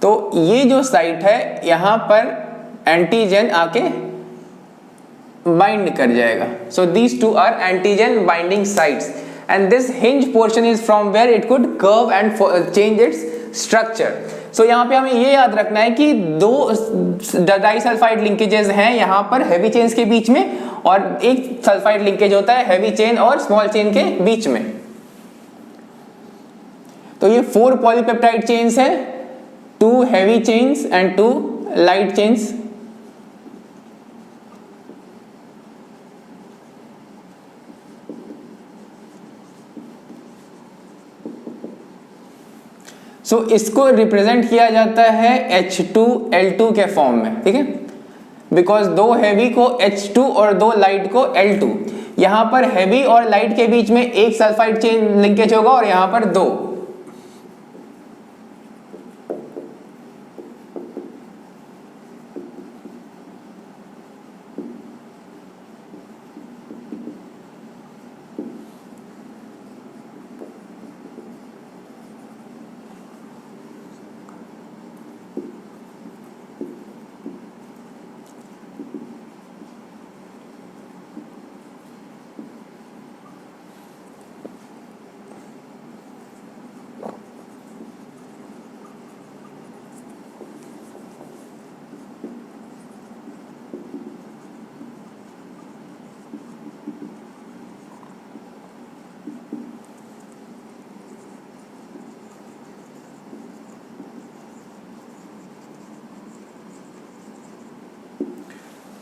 तो ये जो साइट है यहां पर एंटीजन आके बाइंड कर जाएगा। So these two are antigen binding sites, and this hinge portion is from where it could curve and change its structure. So यहाँ पे हमें ये याद रखना है कि दो डाइसल्फाइड लिंकेजेस हैं यहाँ पर हैवी चेन्स के बीच में, और एक सल्फाइड लिंकेज होता है हैवी चेन और स्मॉल चेन के बीच में। तो ये 4 पॉलीपेप्टाइड चेन्स है, 2 heavy chains and 2 light chains। सो इसको रिप्रेजेंट किया जाता है H2L2 के फॉर्म में, ठीक है, बिकॉज 2 हैवी को H2 और 2 लाइट को L2। यहाँ पर हैवी और लाइट के बीच में एक सल्फाइड चेन लिंकेज होगा और यहाँ पर 2।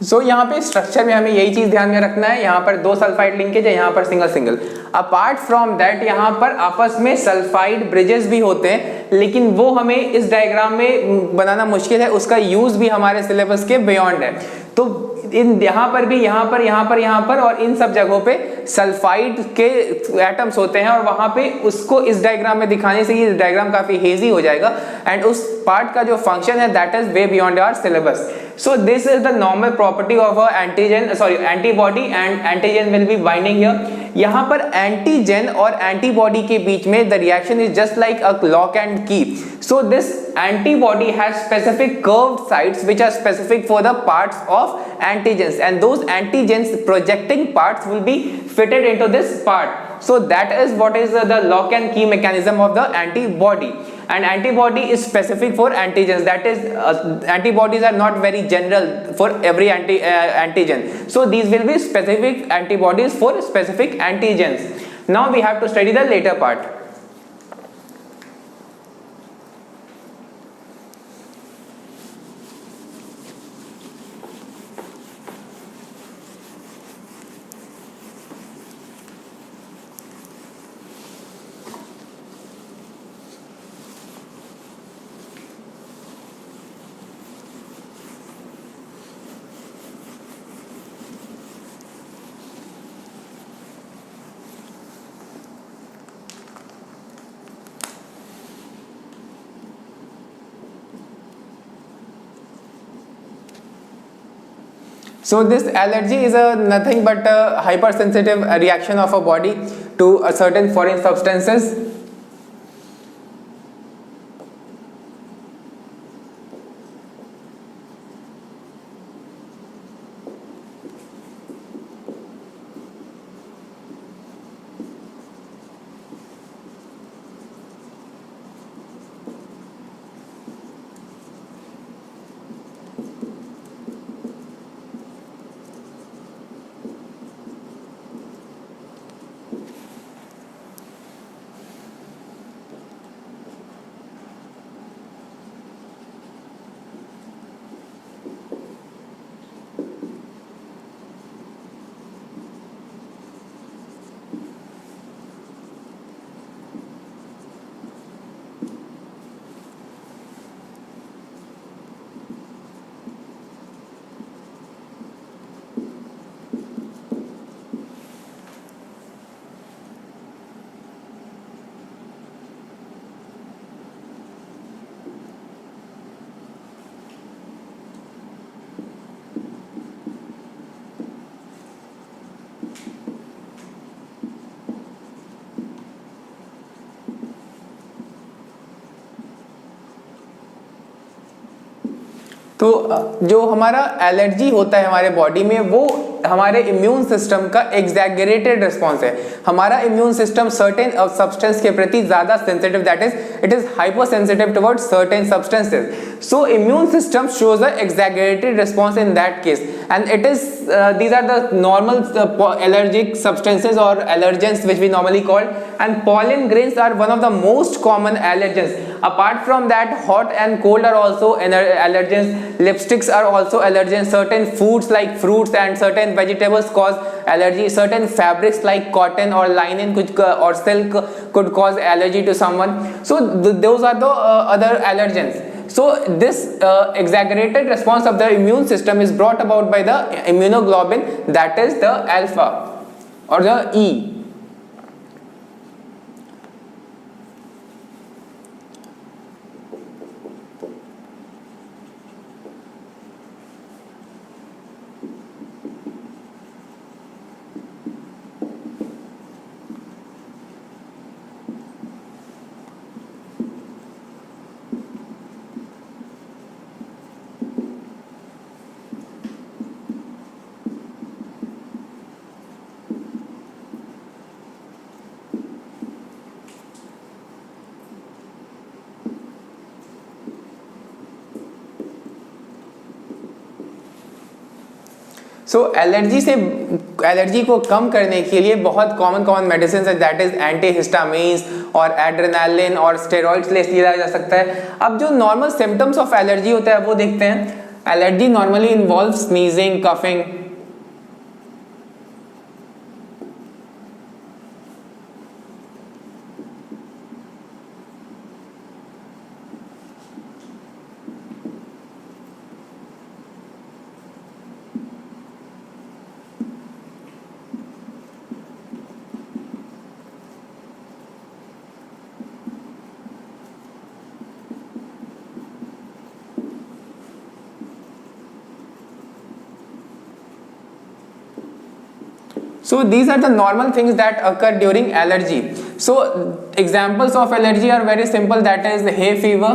सो यहाँ पे स्ट्रक्चर में हमें यही चीज ध्यान में रखना है, यहाँ पर 2 सल्फाइड लिंकेज है, यहाँ पर single single. Apart from that यहाँ पर आपस में सल्फाइड ब्रिजेस भी होते हैं, लेकिन वो हमें इस डायग्राम में बनाना मुश्किल है, उसका यूज भी हमारे सिलेबस के बियॉन्ड है। तो इन यहाँ पर भी यहाँ पर और इन सब जगहों पे सल्फाइड के एटम्स होते हैं, और वहां पे उसको इस डायग्राम में दिखाने से ये डायग्राम काफी हेजी हो जाएगा, एंड उस पार्ट का जो फंक्शन है that is way beyond our syllabus. So this is the normal property of a antibody, and antigen will be binding here. यहाँ पर एंटीजन और एंटीबॉडी के बीच में the reaction is just like a lock and key. So this antibody has specific curved sites which are specific for the parts of antigens, and those antigens projecting parts will be fitted into this part. So that is what is the lock and key mechanism of the antibody. And antibody is specific for antigens, that is antibodies are not very general for every antigen, so these will be specific antibodies for specific antigens. Now we have to study the later part. So this allergy is nothing but a hypersensitive reaction of a body to a certain foreign substances. तो जो हमारा allergy होता है हमारे body में, वो हमारे immune system का एग्जैगरेटेड रिस्पॉन्स है। हमारा इम्यून सिस्टम सर्टेन सब्सटेंस के प्रति ज्यादा sensitive, that is it is hyper sensitive towards certain substances. So immune system shows a exaggerated response in that case, and it is these are the normal allergic substances or allergens which we normally call, and pollen grains are one of the most common allergens. Apart from that, hot and cold are also allergens. Lipsticks are also allergens. Certain foods like fruits and certain vegetables cause allergy. Certain fabrics like cotton or linen or silk could cause allergy to someone. So those are the other allergens. So this exaggerated response of the immune system is brought about by the immunoglobulin, that is the alpha. और the E. So allergy को कम करने के लिए बहुत common medicine है, that is antihistamines और adrenaline और steroids लिया जा सकता है। अब जो नॉर्मल सिम्टम्स ऑफ एलर्जी होता है वो देखते हैं। Allergy normally involve sneezing, coughing. So these are the normal things that occur during allergy. So examples of allergy are very simple, that is hay fever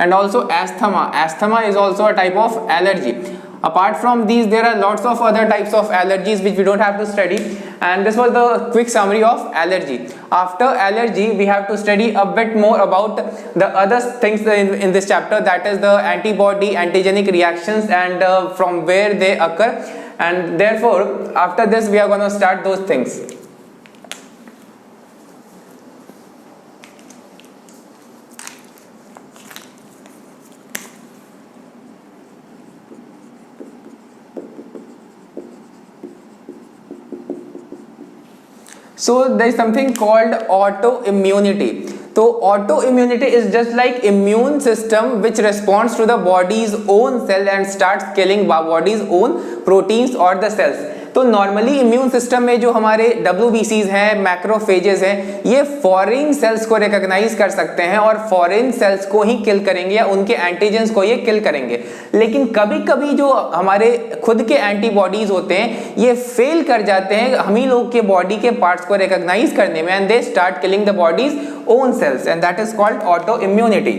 and also asthma. Asthma is also a type of allergy. Apart from these, there are lots of other types of allergies which we don't have to study, and this was the quick summary of allergy. After allergy, we have to study a bit more about the other things in this chapter, that is the antibody antigenic reactions and from where they occur, and therefore after this we are going to start those things. So there is something called autoimmunity. So autoimmunity is just like immune system which responds to the body's own cell and starts killing body's own proteins or the cells. तो normally immune system में जो हमारे WBCs हैं, macrophages हैं, ये foreign sales को recognise कर सकते हैं और फॉरेन सेल्स को ही किल करेंगे या उनके एंटीजेंस को ये किल करेंगे। लेकिन कभी कभी जो हमारे खुद के एंटीबॉडीज होते हैं ये फेल कर जाते हैं हम ही लोग के बॉडी के पार्ट्स को रिकॉग्नाइज करने में, and they start killing the body's own cells, and that is called autoimmunity.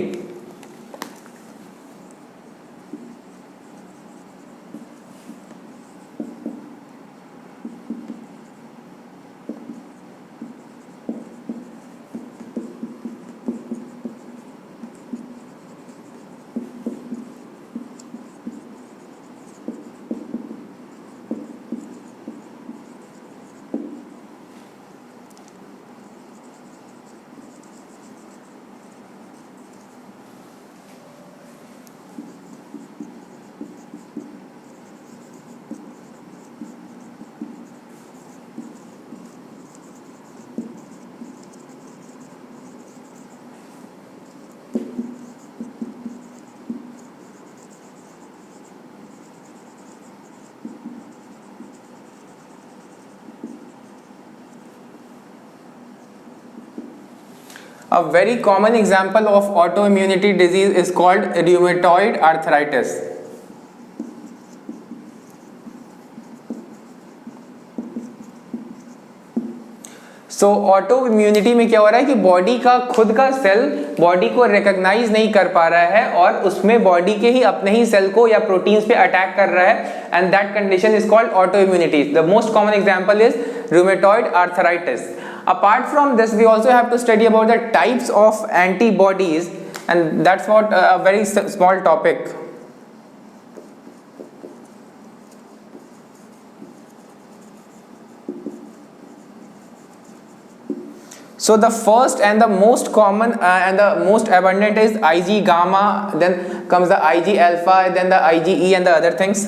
A very common example of autoimmunity disease is called rheumatoid arthritis. So auto immunity में क्या हो रहा है कि बॉडी का खुद का सेल बॉडी को रिकॉग्नाइज नहीं कर पा रहा है और उसमें बॉडी के ही अपने ही सेल को या प्रोटीन्स पे अटैक कर रहा है, and that condition is called auto immunity. The most common example is rheumatoid arthritis. Apart from this, we also have to study about the types of antibodies, and that's what a very small topic. So the first and the most common and the most abundant is Ig gamma, then comes the Ig alpha, then the IgE and the other things.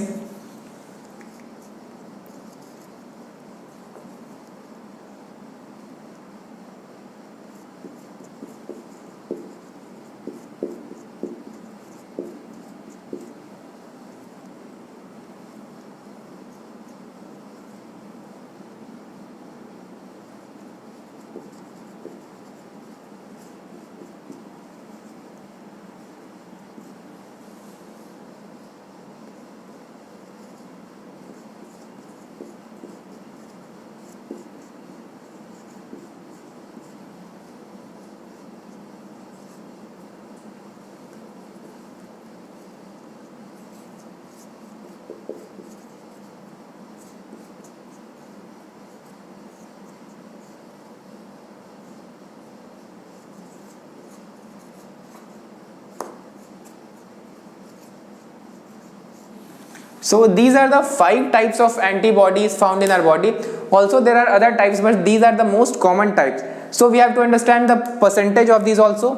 So these are the 5 types of antibodies found in our body. Also there are other types, but these are the most common types. So we have to understand the percentage of these also.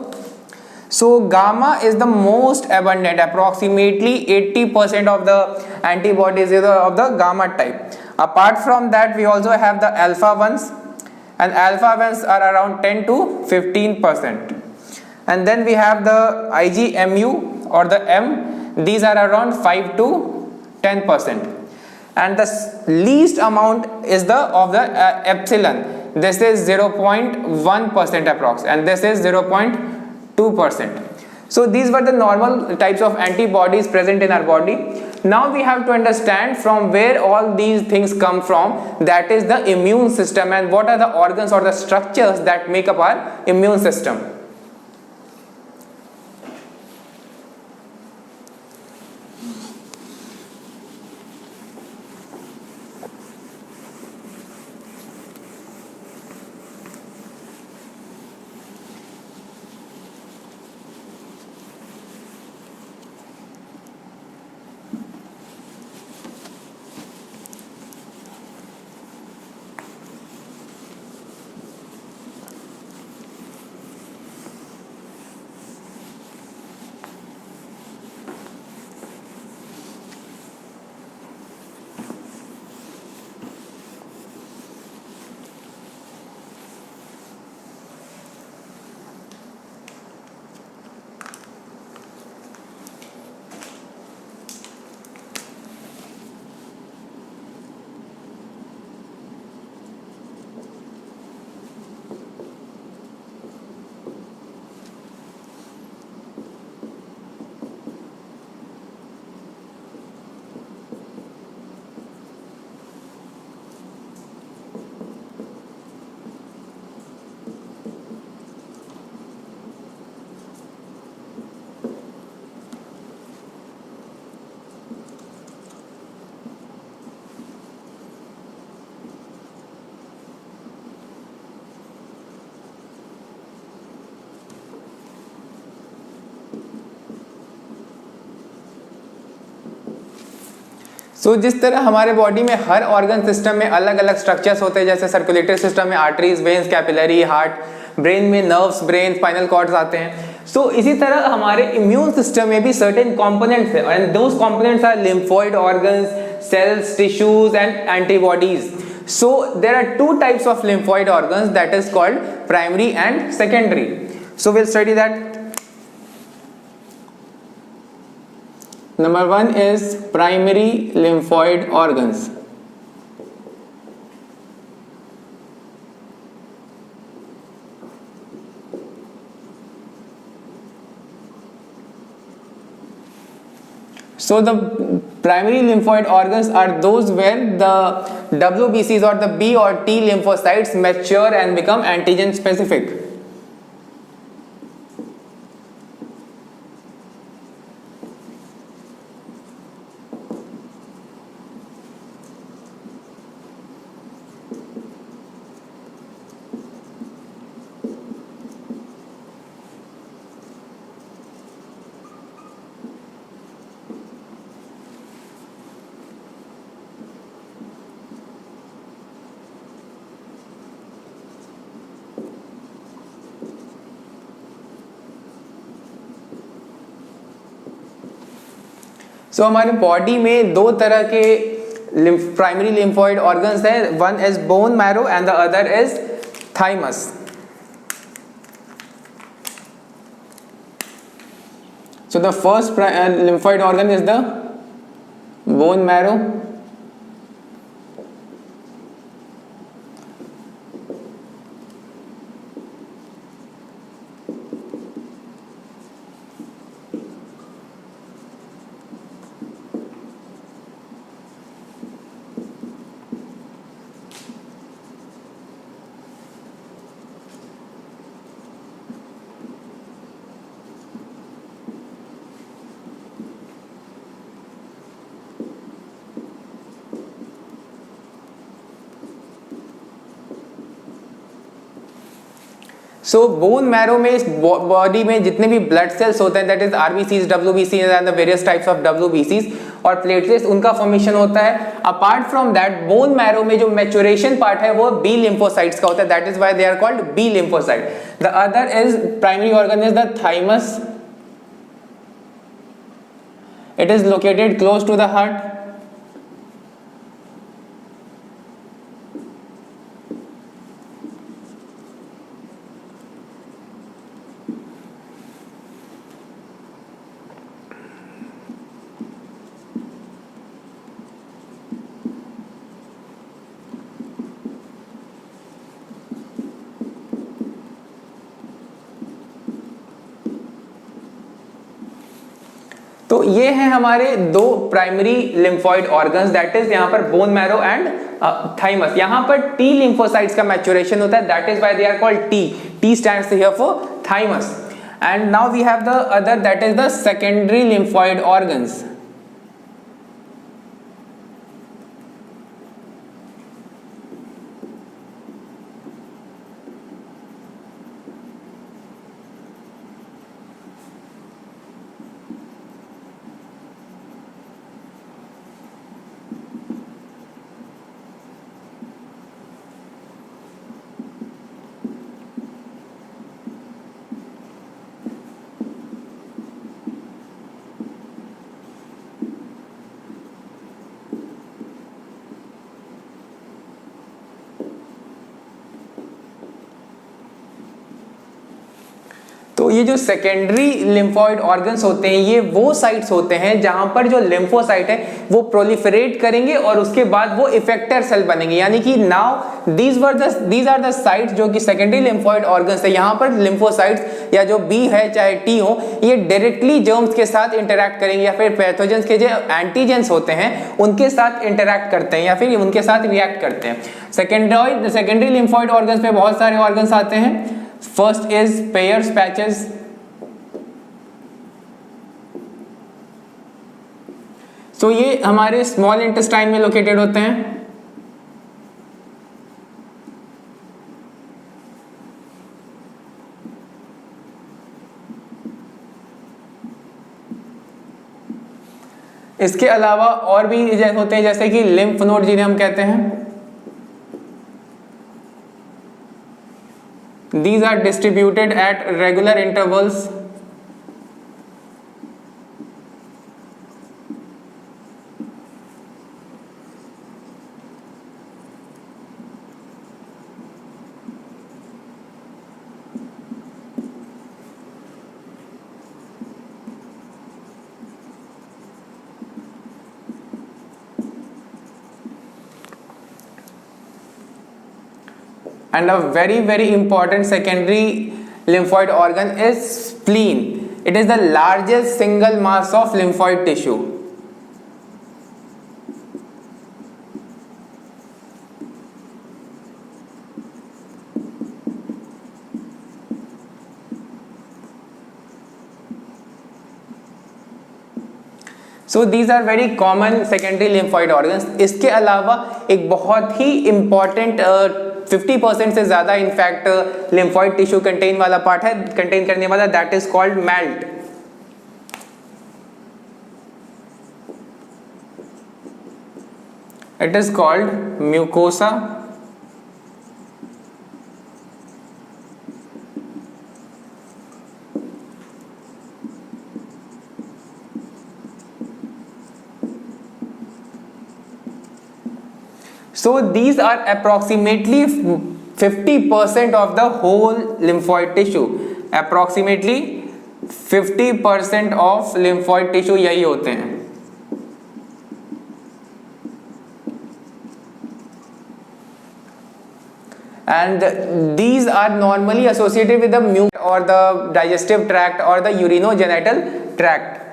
So gamma is the most abundant, approximately 80% of the antibodies is of the gamma type. Apart from that, we also have the alpha ones, and alpha ones are around 10 to 15%. And then we have the IgMu or the M, these are around 5 to 10%. And the least amount is the of the epsilon, this is 0.1% approx, and this is 0.2%. So these were the normal types of antibodies present in our body. Now we have to understand from where all these things come from, that is the immune system, and what are the organs or the structures that make up our immune system. तो जिस तरह हमारे body में हर organ system में अलग अलग structures होते हैं, जैसे सर्कुलेटरी सिस्टम में arteries, veins, capillary, heart, brain में नर्व्स, ब्रेन, स्पाइनल कॉर्ड्स आते हैं। सो इसी तरह हमारे इम्यून सिस्टम में भी सर्टेन कंपोनेंट्स हैं, and those components are lymphoid organs, cells, tissues and antibodies. So there are two types of lymphoid organs, that is called primary and secondary. So we'll study that. Number one is primary lymphoid organs. So the primary lymphoid organs are those where the WBCs or the B or T lymphocytes mature and become antigen specific. सो हमारे body में दो तरह के primary lymphoid organs हैं, one is bone marrow and the other is thymus. So the first lymphoid organ is the bone marrow. So bone marrow में, इस body में जितने भी ब्लड सेल्स होते हैं, that is RBCs, डब्ल्यूबीसीज and the various types of डब्ल्यूबीसीज, और platelets उनका formation होता है। Apart from that bone marrow में जो मैच्योरेशन पार्ट है वो बी लिम्फोसाइट्स का होता है, that is why they are called B lymphocyte. The other is primary organ is the thymus, it is located close to the heart. तो ये हैं हमारे दो primary lymphoid organs, that is यहाँ पर बोन मैरो एंड थाइमस। यहाँ पर T lymphocytes का मैच्योरेशन होता है, that is why they are called T. T stands here for thymus. And now we have the other, that is the secondary lymphoid organs. तो ये जो secondary lymphoid organs होते हैं ये वो साइट्स होते हैं जहां पर जो लिम्फोसाइट है वो प्रोलिफरेट करेंगे और उसके बाद वो इफेक्टर सेल बनेंगे। यानी कि now these are the sites जो कि सेकेंडरी लिम्फॉइड ऑर्गन्स है। यहाँ पर लिम्फोसाइट्स या जो बी है चाहे टी हो, ये डायरेक्टली जर्म्स के साथ इंटरैक्ट करेंगे या फिर पैथोजेंस के जो एंटीजेंस होते हैं उनके साथ इंटरैक्ट करते हैं या फिर उनके साथ रिएक्ट करते हैं। सेकेंडरी लिम्फॉइड ऑर्गन्स में बहुत सारे ऑर्गन्स आते हैं। फर्स्ट इज पेयर्स पैचेस, तो ये हमारे स्मॉल इंटेस्टाइन में लोकेटेड होते हैं। इसके अलावा और भी होते हैं जैसे कि लिम्फ नोड जिन्हें हम कहते हैं। These are distributed at regular intervals. And a very important secondary lymphoid organ is spleen. It is the largest single mass of lymphoid tissue. So these are very common secondary lymphoid organs. इसके अलावा एक बहुत ही important 50% से ज्यादा in fact lymphoid tissue contain करने वाला that is called MALT. It is called mucosa. So these are approximately 50% of the whole lymphoid tissue. Approximately 50% of lymphoid tissue यही होते हैं। And these are normally associated with the mucous or the digestive tract or the urinogenital tract.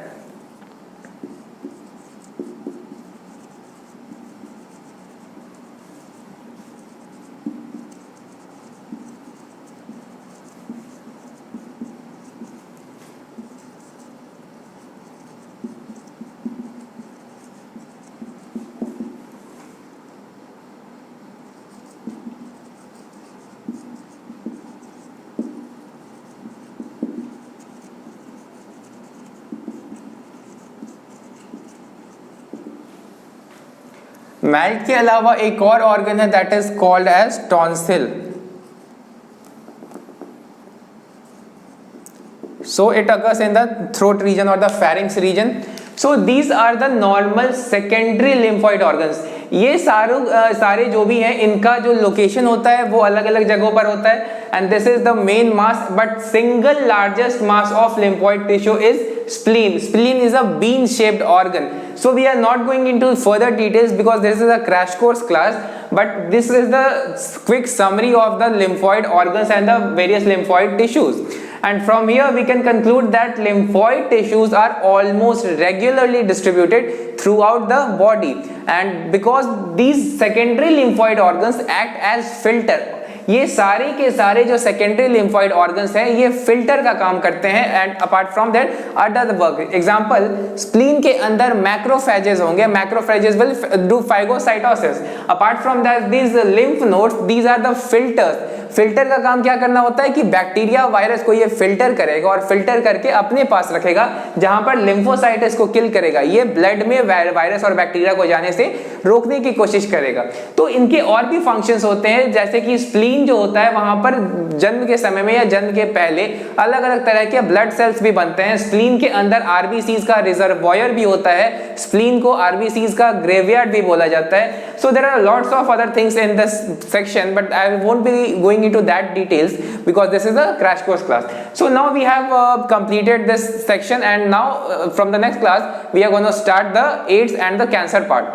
MALT के अलावा एक और organ है that is called as tonsil. So it occurs in the throat region or the pharynx region. So these are the normal secondary lymphoid organs. ये सारे जो भी हैं इनका जो लोकेशन होता है वो अलग अलग जगहों पर होता है. And this is the main mass, but single largest mass of lymphoid tissue is spleen. Spleen is a bean shaped organ. So we are not going into further details because this is a crash course class, but this is the quick summary of the lymphoid organs and the various lymphoid tissues. And from here we can conclude that lymphoid tissues are almost regularly distributed throughout the body, and because these secondary lymphoid organs act as filter, ये सारे के सारे जो secondary lymphoid organs हैं ये filter का काम करते हैं. And apart from that other work, example spleen के अंदर मैक्रोफेजेस होंगे, macrophages will do phagocytosis. Apart from that these lymph nodes, these are the filters. Filter का काम क्या करना होता है कि बैक्टीरिया वायरस को ये फिल्टर करेगा और फिल्टर करके अपने पास रखेगा जहां पर लिम्फोसाइट्स को किल करेगा. ये ब्लड में वायरस और बैक्टीरिया को जाने से रोकने की कोशिश करेगा. तो इनके और भी फंक्शंस होते हैं, जैसे कि स्प्लीन जो होता है वहां पर जन्म के समय में या जन्म के पहले अलग अलग तरह के ब्लड सेल्स भी बनते हैं. स्प्लीन के अंदर आरबीसीज का रिजर्वॉयर भी होता है. स्प्लीन को आरबीसीज का ग्रेवयार्ड भी बोला जाता है. So there are lots of other things in this section, but I won't be going into that details because this is a crash course class. So now we have completed this section, and now from the next class we are going to start the AIDS and the cancer part.